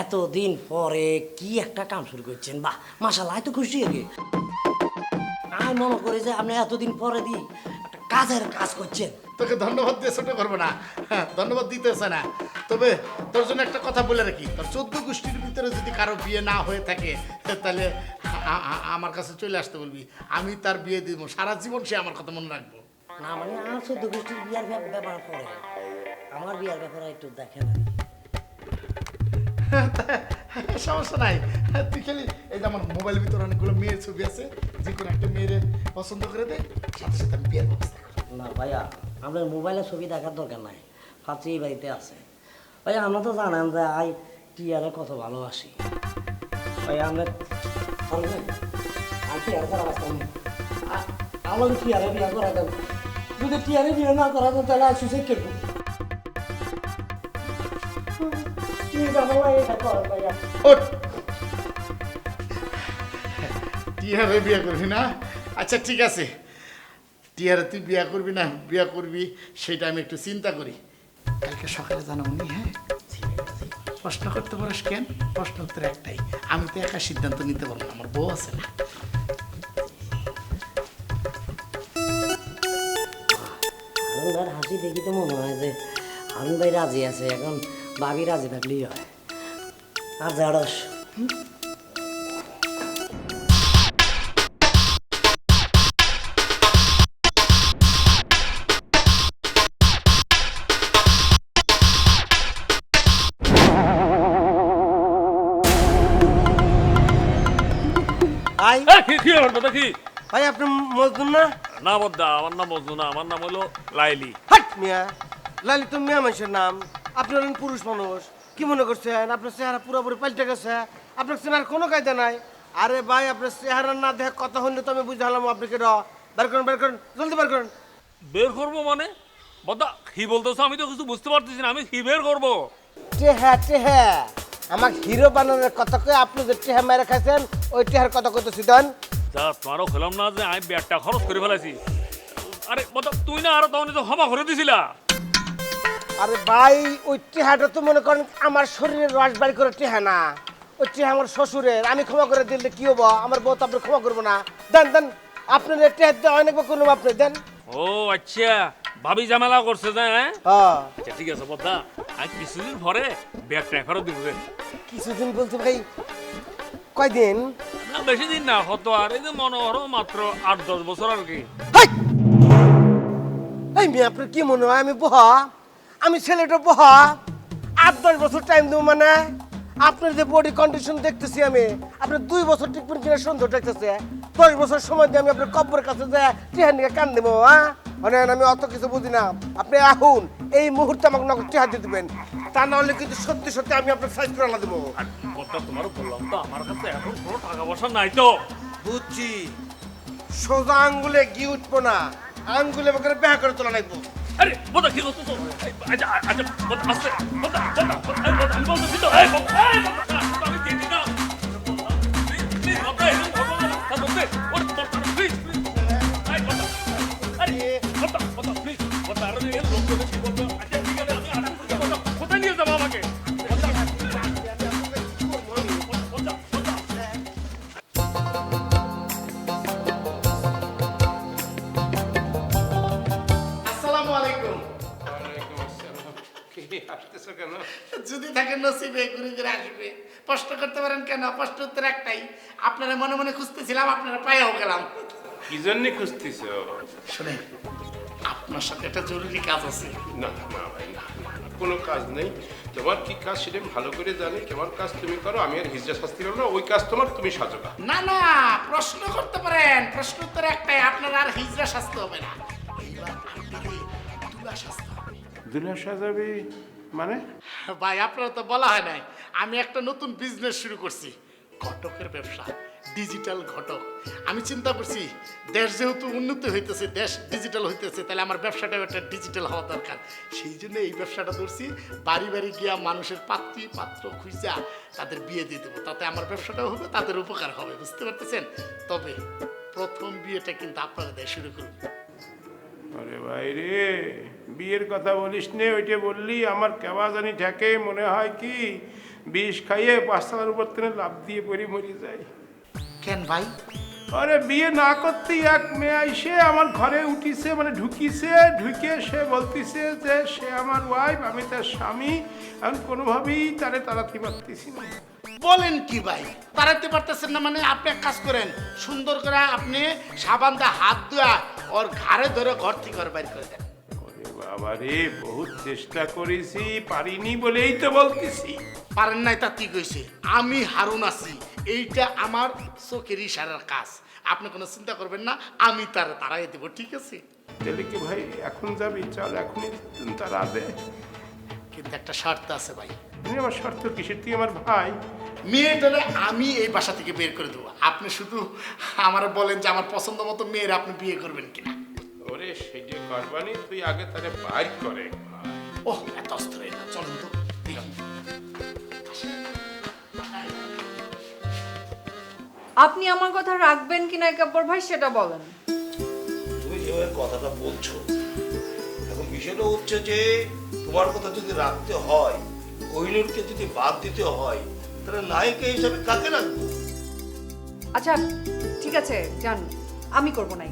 এতদিন পরে কি একটা কাম শুরু করছেন, বাহ মাশাআল্লাহ, তো খুশি আগে। আমি মনে করি যে আপনি এতদিন পরে দি একটা কাজের কাজ করছেন। তোকে ধন্যবাদ দিয়ে ছোট করবো না, ধন্যবাদ দিতেছে না। তবে তোর জন্য একটা কথা বলে রাখি, তোর 14 গোষ্ঠীর ভিতরে যদি কারো বিয়ে না হয়ে থাকে তাহলে আমার কাছে চলে আসতে বলবি, আমি তার বিয়ে দিব, সারা জীবন সে আমার কথা মনে রাখবো। না মানে আমার 14 গোষ্ঠীর বিয়ার ব্যাপার পরে, আমার বিয়ার ব্যাপারে একটু দেখেন। সমস্যা নাই, তুই খালি এই যে আমার মোবাইলের ভিতরে অনেকগুলো মেয়ের ছবি আছে, যে কোনো একটা মেয়ের পছন্দ করে দে, সাথে সাথে আমি বিয়ের ব্যবস্থা করি। না ভাইয়া, আপনার মোবাইলে ছবি দেখার দরকার নাই, পাত্রী এই বাড়িতে আছে। ভাইয়া আমরা তো জানেন যে আই টিয়ারে কত ভালোবাসি। ভাইয়া আমরা টিয়ার করা বাঁচতাম, আমাদের টিয়ারে বিয়ে করা দেব। যদি টিয়ারে বিয়ে না করা দেব তাহলে আর সুযোগ কেটে টিয়ারে বিয়ে করবি না? আচ্ছা ঠিক আছে, টিয়ারে তুই বিয়ে করবি না বিয়ে করবি সেটা আমি একটু চিন্তা করি, কালকে সকালে জানাবো নি। হ্যাঁ, প্রশ্ন করতে পারিস কেন? প্রশ্ন উত্তর একটাই, আমি তো একা সিদ্ধান্ত নিতে পারবো না, আমার বউ আছে না। হারুন ভাইয়ের হাসি দেখি তো মনে হয় যে হারুন ভাই রাজি আছে, এখন ভাবি রাজি থাকলেই হয়। আর জাড়স ভাই আপনি মজদুর না? না বদ্দা, আমার নাম মজনু না, আমার নাম হলো লাইলি। হাট মিয়া, লাইলি তো মিয়া মানুষের নাম, আপনি হলেন পুরুষ মানুষ। কি মনে করছেন আপনার চেহারা পুরোপুরি পাল্টে গেছে? আপনার চেহারার কোনো কায়দা নাই। আরে ভাই, আপনার চেহারা না দেখে কথা হইলে তো আমি বুঝতে হলাম আপনাকে। বের করেন, জলদি বের করেন। বের করবো মানে বদ্দা কি বলতেছো? আমি তো কিছু বুঝতে পারতেছি না, আমি কি বের করবো? টেহা আমার হিরো বানানোর কথা কয়ে আপনি যে টেহা মেরে খাইছেন ওই টেহার কথা কইতেছি। দেন যা, তোমারও খেলাম না যে আমি ব্যাটটা খরচ করে ফেলাইছি। আরে বদ্দা তুই না আরো তখন তো ক্ষমা করে দিছিলা। আরে ভাই, ওই টেহাটা তো মনে করেন আমার শরীরের রস বাড়ি করে টেহা না, ওই টিহা আমার শ্বশুরের, আমি ক্ষমা করে দিলে কি হবো? আমার বউ তো আপনি ক্ষমা করবো না। দেন দেন, আপনার টিহা দিয়ে অনেক করবো, আপনি দেন। ও আচ্ছা, ভাবি ঝামেলা করছে যে, হ্যাঁ? হ্যাঁ আচ্ছা ঠিক আছে বদ্দা, আর কিছুদিন পরে ব্যাগটা ফেরত দিব। কিছুদিন বলতে ভাই কয়দিন? না বেশি দিন না, হতো আর এই যে মনে হলো মাত্র 8-10 বছর আর কি। এই মেয়ে আপনার কি মনে হয় আমি বহা? আমি ছেলেটা বহা 8-10 বছর টাইম দেবো মানে? আপনার যে বডি কন্ডিশন দেখতেছি আমি, আপনি 2 বছর টিকবেন কিনা সন্দেহ দেখতেছে। 10 বছর সময় দিয়ে আমি আপনার কব্বরের কাছে যায় টিহার নিয়ে কান দেবো, হ্যাঁ? মানে আমি অত কিছু বুঝি না। আপনি এখন এই মুহূর্তে আমাকে নগদ টিহা দিয়ে দেবেন, তা নাহলে কিন্তু সত্যি সত্যি আমি আপনার সাইজ করে দেবো। বদ্দা তোমার বললাম তো, আমার কাছে এখন কোনো টাকা পয়সা নাই তো। বুঝছি, সোজা আঙ্গুলে গি উঠবো না, আঙ্গুলে বকরে বেহা করে তোলা লাগবো। আরে বদ্দা কি করছো তো? আচ্ছা আচ্ছা বদ্দা আস্তে, বদ্দা বদ্দা এই বদ্দা আমি বলতেছি তো, এই বদ্দা আমি দিদি না। প্লিজ বদ্দা এরকম করবো না, তা বলতে ওর বদ্দা প্লিজ প্লিজ, এই বদ্দা আরে বদ্দা বদ্দা প্লিজ বদ্দা আরে এই লোক তো কি বলতো? আচ্ছা ঠিক আছে আমি আড়া করতে বদ্দা কোথায় নিয়ে যাবো আমাকে? আসসালামু আলাইকুম। যদি থাকে নসিবে ঘুরে ঘুরে আসবে। প্রশ্ন করতে পারেন কেন? প্রশ্ন উত্তর একটাই, আপনারা মনে মনে খুঁজতেছিলাম, আপনারা পাইয়াও গেলাম। কি জন্য খুঁজতেছ? শুনেন, আপনার সাথে একটা জরুরি কাজ আছে। না না ভাই না, কোনো কাজ নেই। তোমার কি কাজ সেটা আমি ভালো করে জানি। কেমন কাজ তুমি করো, আমি আর হিজড়া শাস্তি করবো না। ওই কাজ তোমার, তুমি সাজবা। না না, প্রশ্ন করতে পারেন। প্রশ্ন উত্তর একটাই, আপনার আর হিজড়া শাস্তি হবে না, এইবার আপনাকে তুলা শাস্তি হবে। দুলা সাজাবে মানে? ভাই আপনারা তো বলা হয় নাই, আমি একটা নতুন বিজনেস শুরু করছি, ঘটকের ব্যবসা, ডিজিটাল ঘটক। আমি চিন্তা করছি দেশ যেহেতু উন্নতি হইতেছে, দেশ ডিজিটাল হইতেছে, তাহলে আমার ব্যবসাটাও একটা ডিজিটাল হওয়া দরকার। সেই জন্য এই ব্যবসাটা ধরছি। বাড়ি বাড়ি গিয়া মানুষের পাত্র খুঁজা তাদের বিয়ে দিয়ে দেবো, তাতে আমার ব্যবসাটাও হবে, তাদের উপকার হবে, বুঝতে পারতেছেন? তবে প্রথম বিয়েটা কিন্তু আপনারা দিয়ে শুরু করুন। আরে ভাই রে, বিয়ের কথা বলিস নে। ওইটা বললি আমার কেবা জানি ঠেকে, মনে হয় কি বিষ খাইয়ে 5 তলার উপর থেকে লাভ দিয়ে পড়ে মরে যায়। কেন ভাই? আরে বিয়ে না করতেই এক মেয়ে আইসে আমার ঘরে উঠিছে, মানে ঢুকিছে, ঢুকে সে বলতিছে যে সে আমার ওয়াইফ, আমি তার স্বামী। আমি কোনোভাবেই তারে তাড়াতে পারতেছি না। বলেন কি ভাই, তাড়াতে পারতেছেন না? মানে আপনি এক কাজ করেন, সুন্দর করে আপনি সাবান দিয়ে হাত ধোয়া ওর ঘাড়ে ধরে ঘর থেকে ঘর বাইর করে দেন। বাবা রে, বহুত চেষ্টা করেছি, পারিনি বলেই তো বলতেছি। পারেন নাই তা কি কইছে? আমি হারুন আছি, এইটা আমার চোখের ইশারার কাজ। আপনি কোনো চিন্তা করবেন না, আমি তার তাড়াই দেবো, ঠিক আছে? তাহলে কি ভাই এখন যাবি? চল এখনই তারা দে। কিন্তু একটা শর্ত আছে ভাই। আমার শর্ত কিসের? তুই আমার ভাই। মেয়েটারে আমি এই বাসা থেকে বের করে দেবো, আপনি শুধু আমার বলেন যে আমার পছন্দ মতো মেয়ের আপনি বিয়ে করবেন কিনা। ওরে সেটা করবানি, তুই আগে তারে বাইর করে। ওহ এত অস্ত্র না, চলুন তো। আপনি আমার কথা রাখবেন কিনা কাপড় ভাই সেটা বলেন। তুমি যেভাবে কথাটা বলছো, এখন বিষয়টা হচ্ছে যে তোমার কথা যদি রাখতে হয়, কোহিনূরকে যদি বাদ দিতে হয়, তাহলে নায়িকা হিসাবে কাকে রাখবো? আচ্ছা ঠিক আছে, যান, আমি করব না।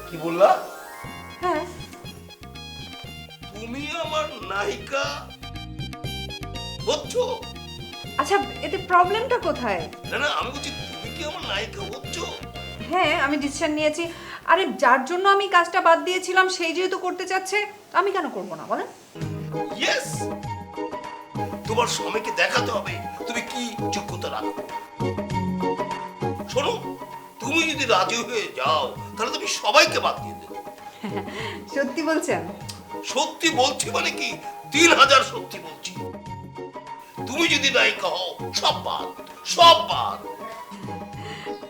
কি বললা? হ্যাঁ, তুমি আমার নায়িকা হচ্ছো? আচ্ছা এতে প্রবলেমটা কোথায়? না না, আমি বলছি তুমি কি আমার নায়িকা হচ্ছো? হ্যাঁ, আমি ডিসিশন নিয়েছি। আরে যার জন্য আমি কাজটা বাদ দিয়েছিলাম সেই যেহেতু করতে চাচ্ছে, আমি কেন করব না বলেন? ইয়েস, তোমার স্বামীকে দেখাতে হবে তুমি কি যোগ্যতা রাখো। শোনো, তুমি যদি রাজি হয়ে যাও তাহলে তুমি সবাইকে বাদ দিয়ে দেবো। সত্যি বলছেন? সত্যি বলছি মানে কি 3000 সত্যি বলছি। তুমি যদি নায়িকা হও, সব বাদ, সব বাদ।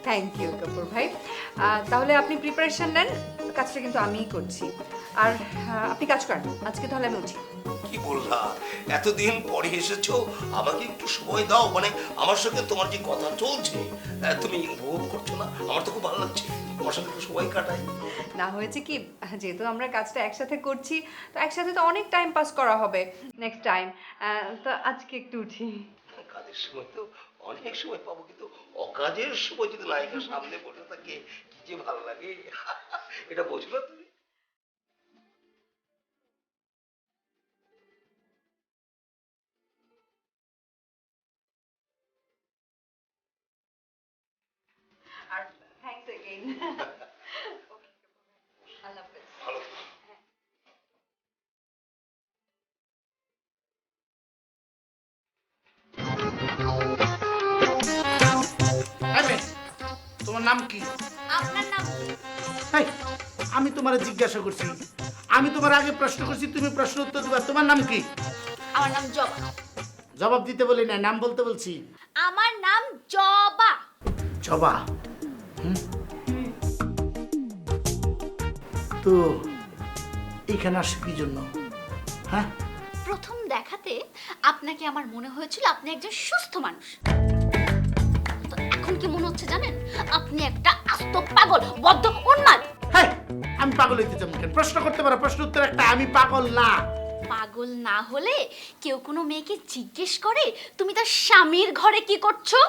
থ্যাংক ইউ কাপুর ভাই। তাহলে আপনি প্রিপারেশন নেন, কাজটা কিন্তু আমিই করছি। আর আপনি কাজ করেন, আজকে তাহলে আমি উঠি। কি বললা? এতদিন পরে এসেছো, আমাকে একটু সময় দাও। মানে আমার সঙ্গে তোমার যে কথা চলছে তুমি উপভোগ করছো না? আমার তো খুব ভালো লাগছে, তোমার সঙ্গে একটু সময় কাটাই। না হয়েছে কি, যেহেতু আমরা কাজটা একসাথে করছি, তো একসাথে তো অনেক টাইম পাস করা হবে নেক্সট টাইম। তো আজকে একটু উঠি। কাজের সময় তো অনেক সময় পাবো, কিন্তু অকাজের সময় যদি নায়িকার সামনে বসে থাকে কি যে ভালো লাগে এটা বোঝো না তুমি? আর থ্যাঙ্কস এগেইন। আল্লাহ হাফেজ। ভালো তোমার নাম কি? আপনার নাম কি? হেই, আমি তোমার জিজ্ঞাসা করছি, আমি তোমার আগে প্রশ্ন করছি, তুমি প্রশ্ন উত্তর দিবা। তোমার নাম কি? আমার নাম জবা। জবাব দিতে বলি না, নাম বলতে বলছি। আমার নাম জবা। জবা? তো এখানে আসো কি জন্য? হ্যাঁ, প্রথম দেখাতে আপনাকে আমার মনে হয়েছিল আপনি একজন সুস্থ মানুষ। তো এখন কি মনে হচ্ছে জানেন? আপনি একটা আস্ত পাগল, বদ্ধ উন্মাদ। হ্যাঁ, আমি পাগল হইতে চাই কেন? প্রশ্ন করতে পারো, প্রশ্ন উত্তর একটা। আমি পাগল না। পাগল না হলে কেউ কোনো মেয়েকে জিজ্ঞেস করে তুমি তার স্বামীর ঘরে কি করছো?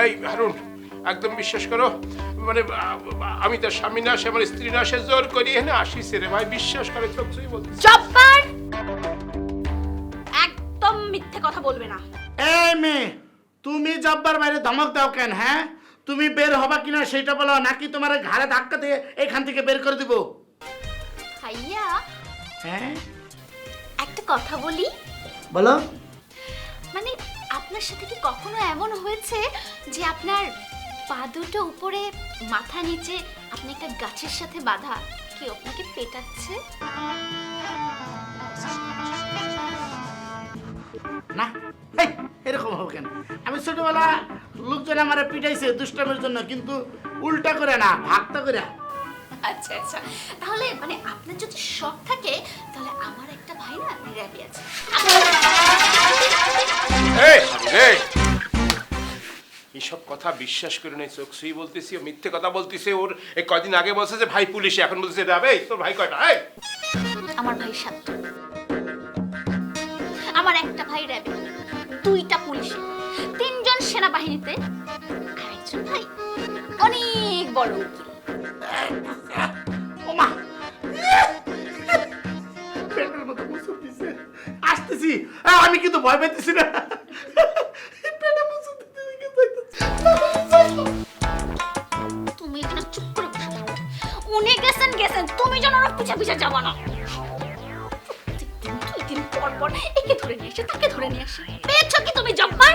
এই হারুন, একদম বিশ্বাস করো, মানে আমি তার স্বামী না, সে আমার স্ত্রী না, সে জোর করি এনে আসিছে রে ভাই, বিশ্বাস করে চোখই বলছি। জব্বার, একদম মিথ্যে কথা বলবে না। এই মেয়ে, তুমি জব্বার বাইরে ধমক দাও কেন? হ্যাঁ, তুমি বের হবা কিনা সেটা বলো, নাকি তোমার ঘাড়ে ধাক্কা দিয়ে এখান থেকে বের করে দিব? ভাইয়া, হ্যাঁ, একটা কথা বলি। বলো। মানে আপনার সাথে কি কখনো এমন হয়েছে যে আপনার পা দুটো উপরে মাথা নিচে আপনি একটা গাছের সাথে বাঁধা, কেউ আপনাকে পেটাচ্ছে? না, এই এরকম হবে কেন? আমি ছোটবেলা লোকজন আমার পিটাইছে দুষ্টামের জন্য, কিন্তু উল্টা করে না, ভাগটা করে। আচ্ছা আচ্ছা, তাহলে মানে আপনার যদি শখ থাকে তাহলে আমার একটা ভাই না র্যাবি আছে। এইসব কথা বিশ্বাস করে নাই, চোখ সুই বলতেছি, ও মিথ্যে কথা বলতেছে। ওর এই কদিন আগে বলছে যে ভাই পুলিশে, এখন বলতেছে যাবে। তোর ভাই কয়টা? এই আমার ভাই 7টা। আমার একটা ভাই র্যাবি, 2টা পুলিশে, 3জন সেনাবাহিনীতে, আর একজন ভাই অনেক বড় উকিল। ওমা, পেটের মতো মুসুর দিছে। আসতেছি, আমি কিন্তু ভয় পেতেছি না। তুমি এখানে চুপ করে বসে থাকো। উনি গেছেন গেছেন, তুমি যেন ওর পিছা পিছা যাবা না। দুই দিন পর পর একে ধরে নিয়ে আসে, তাকে ধরে নিয়ে আসে। পেয়েছো কি তুমি জব্বার?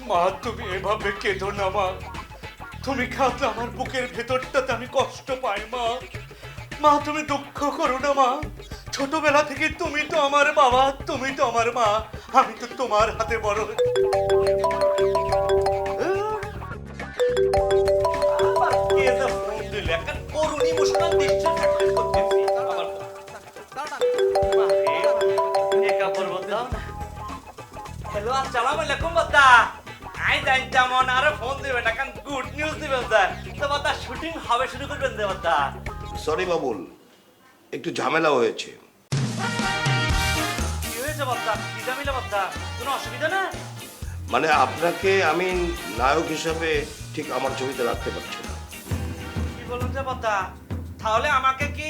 মা, তুমি এভাবে কেঁদো না মা। তুমি কাঁদলে আমার বুকের ভেতরটাতে আমি কষ্ট পাই মা। মা, তুমি দুঃখ করো না মা। ছোটবেলা থেকে তুমি তো আমার বাবা, তুমি তো আমার মা, আমি তো তোমার হাতে বড়। হ্যালো, আসসালামু আলাইকুম বাদা। আই জানতাম আর ফোন দিবেন না, কারণ গুড নিউজ দিবেন স্যার। তো বাদা শুটিং হবে শুরু করবেন দে বাদা। সরি বাবুল, একটু ঝামেলা হয়েছে। কি হয়েছে বাদা? কি ঝামেলা বাদা? কোনো অসুবিধা না? মানে আপনাকে আমি নায়ক হিসাবে ঠিক আমার ছবিতে রাখতে পারছি না। কি বলুন যে বাদা? তাহলে আমাকে কি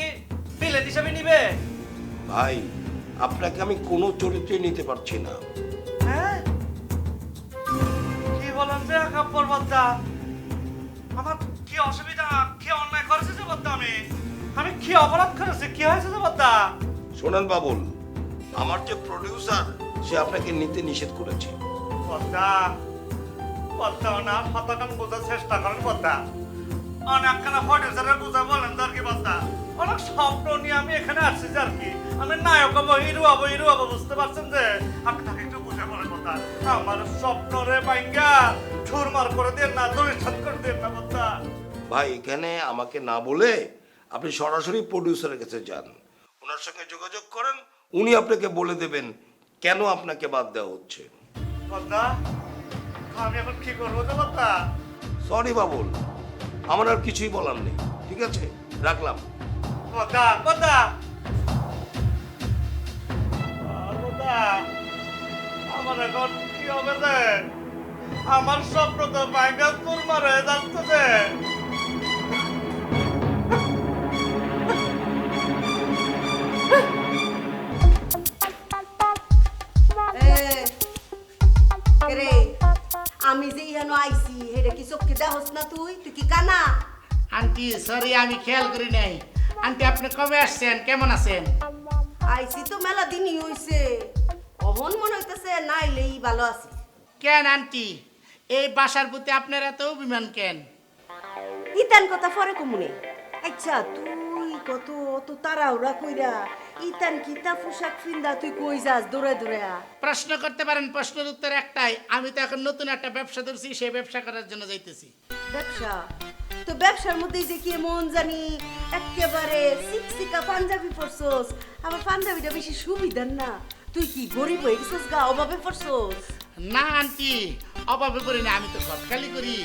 ভিলেন হিসেবে নিবে? ভাই, আপনাকে আমি কোনো চরিত্রে নিতে পারছি না। হ্যাঁ, কি বলেন যে কাপড় বাদা? আমার কি অসুবিধা, কি অন্যায় করেছে যে বাদা? আমি কি অপরাধ করেছি? কি হয়েছে যে বাদা? শোনেন বাবুল, আমার যে প্রডিউসার সে আপনাকে নিতে নিষেধ করেছে। বাদা, বাদা না ফাতাকান বোঝার চেষ্টা করেন বাদা। অনেকখানা প্রডিউসারের বোঝা বলেন আর কি বাদা। অনেক স্বপ্ন নিয়ে আমি এখানে আসছি আর কি। আমি নায়ক হবো, হিরো হবো, হিরো হবো, বুঝতে পারছেন যে? আপনি তাকে একটু বুঝে বলেন বাদা। আমার স্বপ্ন রে বাইঙ্গা ঠুরমার করে দেন না, দরিষ্ঠান করে দেন না বাদা। ভাই, এখানে আমাকে না বলে আপনি সরাসরি প্রডিউসারের কাছে যান, ওনার সঙ্গে যোগাযোগ করেন, উনি আপনাকে বলে দেবেন কেন আপনাকে বাদ দেওয়া হচ্ছে। বাদা, আমি এখন কি করবো তো বদ্দা? সরি বাবুল, আমার আর কিছুই বলার নেই। ঠিক আছে, রাখলাম। বদ্দা বদ্দা বদ্দা, আমার এখন কি হবে রে? আমার স্বপ্ন তো ভাঙা চুরমার হয়ে যাচ্ছে। রে আমি যে ইহানো আইছি হেডে কি চোখে দেহস না তুই তুই কি কানা? আন্টি সরি, আমি খেয়াল করি নাই। আন্টি আপনি কবে আসছেন, কেমন আছেন? আইছি তো মেলা দিনই হইছে, অহন মনে হইতেছে নাইলেই ভালো আছে। কেন আন্টি, এই বাসার প্রতি আপনার এত অভিমান কেন? ইতান কথা পরে কমুনে। আচ্ছা তুই কত অত তাড়াহুড়া কইরা ইতান কিতা পোশাক ফিন্দা তুই কই যাস দৌড়ে দৌড়ে? প্রশ্ন করতে পারেন, প্রশ্নের উত্তর একটাই, আমি তো এখন নতুন একটা ব্যবসা ধরছি, সেই ব্যবসা করার জন্য যাইতেছি। ব্যবসা? তো ব্যবসার মধ্যে যে কি মন জানি একেবারে সিকসিকা পাঞ্জাবি পরছস, আমার পাঞ্জাবিটা বেশি সুবিধার না। তুই কি গরিব হয়ে গেছিস গা, অভাবে পড়ছস? না আন্টি, অভাবে করি না, আমি তো ঘটকালি করি,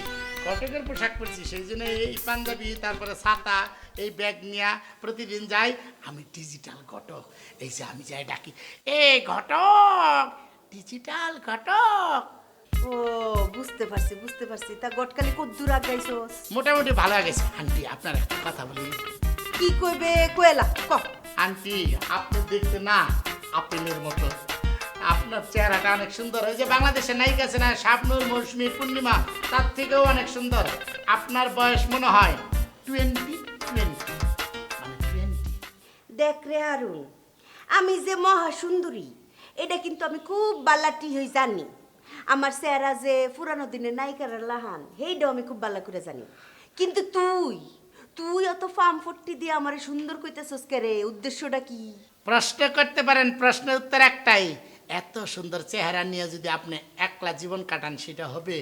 ঘটকের পোশাক পরছি, সেই জন্য এই পাঞ্জাবি, তারপরে ছাতা, এই ব্যাগ নিয়ে প্রতিদিন যাই। আমি ডিজিটাল ঘটক, এই যে আমি যাই ডাকি, এ ঘটক, ডিজিটাল ঘটক। ও বুঝতে পারছি বুঝতে পারছি। তা গটকালি কত দূর আগাইছস? মোটামুটি ভালো গেছে আন্টি। আপনার একটা কথা বলি। কি কইবে কইলা ক। আন্টি আপনি দেখতে না আপেলের মতো, আপনার চেহারাটা অনেক সুন্দর। ওই যে বাংলাদেশের নায়িকা আছে না, শাবনূর মৌসুমী পূর্ণিমা, তার থেকেও অনেক সুন্দর। আপনার বয়স মনে হয় 20 মানে 20। দেখ রে হারুন, আমি যে মহা সুন্দরী এটা কিন্তু আমি খুব বালাটি হই জানি। আমার চেহারা যে পুরানো দিনের নায়িকার লাহান সেইটাও আমি খুব ভালো করে জানি। কিন্তু তুই তুই অত ফার্ম ফট্টি দিয়ে আমারে সুন্দর কইতেছস কে রে? উদ্দেশ্যটা কি? প্রশ্ন করতে পারেন, প্রশ্নের উত্তর একটাই, এত সুন্দর চেহারা নিয়ে যদি আপনি একলা জীবন কাটান সেটা হবে।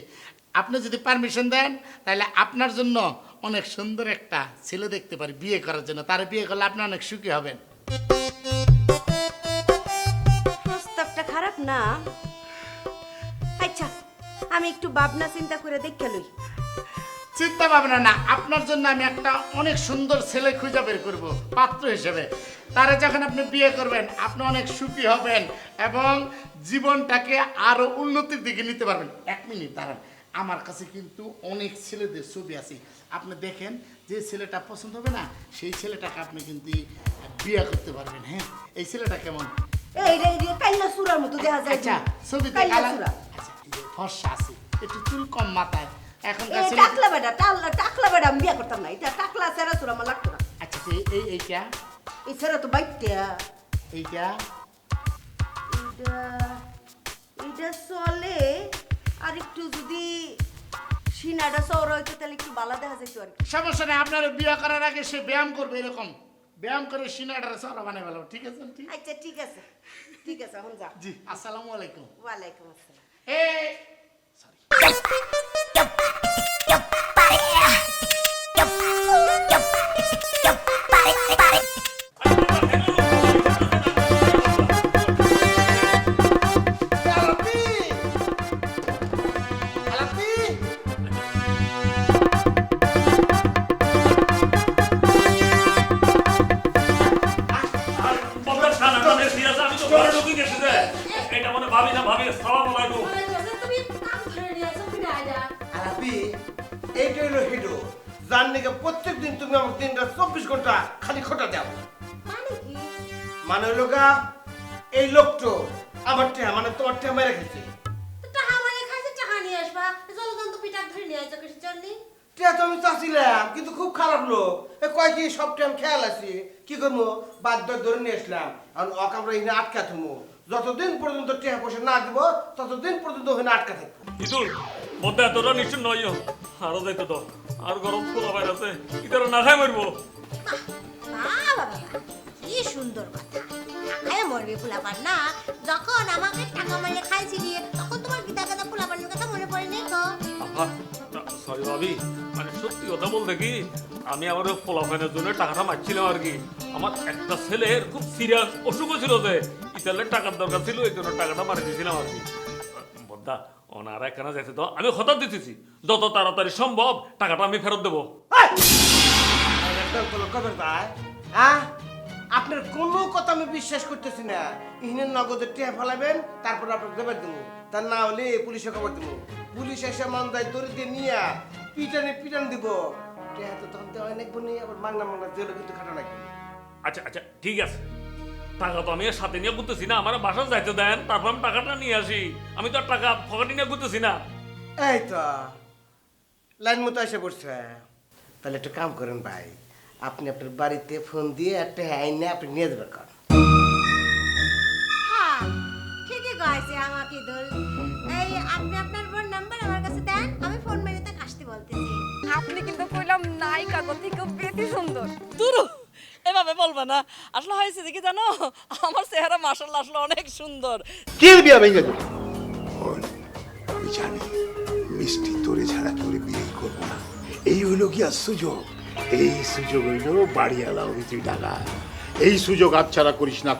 আপনি যদি পারমিশন দেন তাহলে আপনার জন্য অনেক সুন্দর একটা ছেলে দেখতে পারি বিয়ে করার জন্য। তার বিয়ে করলে আপনি অনেক সুখী হবেন। প্রস্তাবটা খারাপ না। আচ্ছা আমি একটু ভাবনা চিন্তা করে দেখে লই। চিন্তা ভাবনা না, আপনার জন্য আমি একটা অনেক সুন্দর ছেলে খুঁজে বের করবো পাত্র হিসেবে। তারা যখন আপনি বিয়ে করবেন আপনি অনেক সুখী হবেন এবং জীবনটাকে আরো উন্নতির দিকে নিতে পারবেন। 1 মিনিট দাঁড়ান, আমার কাছে কিন্তু অনেক ছেলেদের ছবি আছে, আপনি দেখেন যে ছেলেটা পছন্দ হবে না সেই ছেলেটাকে আপনি কিন্তু বিয়ে করতে পারবেন। হ্যাঁ, এই ছেলেটা কেমন? এই রে রে কাইলা সুরার মতো দেখা যায়। আচ্ছা ছবিতে কাইলা কালা, সুরা। আচ্ছা এই যে ফর্সা আছে, একটু চুল কম মাথায়, এখনকার এই ছেলে। টাকলা বেটা টাকলা বেটা আমি বিয়ে করতাম না। এটা টাকলা সেরা সুরা আমার লাগতো না। আচ্ছা এইটা এই সেরা তো বাইকটা। এইটা এটা এটা চলে, আর একটু যদি সিনাটা সৌর হইতো তাহলে একটু ভালো দেখা যেত আর কি। সমস্যা নেই, আপনার বিয়ে করার আগে সে ব্যায়াম করবে, এরকম ব্যায়াম করে সিনাটারে সরা বানাই ভালো। ঠিক আছে ঠিক? আচ্ছা ঠিক আছে ঠিক আছে, এখন যা। জি, আসসালামু আলাইকুম। ওয়ালাইকুম আসসালাম। এই এটা মনে ভাবি না ভাবি। সালাম আলাইকুম। আলাপি এইটা হলো হিডো, যার নাকি প্রত্যেক দিন তুমি আমাকে 3 রাত 24 ঘন্টা খালি খোটা দাও। মানে হলো গা এই লোকটো আমার টেহা মানে তোমার টেহা মেরে খেয়েছে। টেহা তো আমি চাচ্ছিলাম কিন্তু খুব খারাপ লোক, কয় কি সব টাইম খেয়াল আছে কি করবো, বাধ্য ধরে নিয়ে আসলাম। আর অকামরা এখানে আটকা থাকবো, যতদিন পর্যন্ত টেহা পয়সা না দিব ততদিন পর্যন্ত ওখানে আটকা থাকবো। ইতুল বদ্দা তোরা নিশ্চয় নয় আরো যাইতো তো, আর গরম খোলা বাইর আছে, ইতারা না খাই মারবো। কি সুন্দর কথা, খায় মরবে ফুলাপান না। যখন আমাকে টাকা মারিয়ে খাইছিলি তখন তোমার গীতা কথা ফুলাপানের কথা মনে পড়েনি তো? সরি ভাবি, মানে সত্যি কথা বলতে কি আমি আমার ফলাফলের জন্য টাকাটা মারছিলাম আর কি। আমার একটা ছেলের খুব সিরিয়াস অসুখ ছিল যে ইতালের টাকার দরকার ছিল, এই জন্য টাকাটা মারি দিয়েছিলাম আর কি। বদ্দা ওনার একখানা যাইতে তো আমি কথা দিতেছি যত তাড়াতাড়ি সম্ভব টাকাটা আমি ফেরত দেবো। হ্যাঁ আপনার কোনো কথা আমি বিশ্বাস করতেছি না। ইহনের নগদের টেহা ফেলাবেন, তারপর আপনাকে দেবার দেবো। তার না হলে পুলিশে খবর দেবো। পুলিশ এসে মন্দায় দড়ি দিয়ে নিয়ে পিটান দিব। টেহা তো তখন দেওয়া নাকবো নি, আবার মাংনা জেলে কিন্তু খাটা নাকবো। আচ্ছা আচ্ছা ঠিক আছে, টাকা তো আমি আর সাথে নিয়ে ঘুরতেছি না, আমার বাসা যাইতে দেন, তারপর আমি টাকাটা নিয়ে আসি। আমি তো আর টাকা পকেটে নিয়ে ঘুরতেছি না। এই তো লাইন মতো এসে পড়ছে। তাহলে একটা কাম করেন ভাই, আপনি আপনার বাড়িতে ফোন দিয়ে একটা আইনে আপনি নিয়ে যাবেন। কারণ হ্যাঁ ঠিকই কয়েছে আমাকে দোল। এই আপনি আপনার বোন নাম্বার আমার কাছে দেন, আমি ফোন মেরে তাকে আসতে বলতেছি। আপনি কিন্তু কইলাম নায়িকা থেকেও বেশি সুন্দর। তুরু এভাবে বলবে না, আসলে হয়েছে দেখি জানো, আমার চেহারা মাশাআল্লাহ আসলে অনেক সুন্দর। কি বিয়া ভেঙে গেল? আমি জানি মিষ্টি তোরে ছাড়া তোরে বিয়ে করবো না। এই হইলো কি আর সুযোগ, এই সুযোগ হইলো বাড়িওয়ালা অভিত্রী টাকা। এই সুযোগ হাতছাড়া করিস না।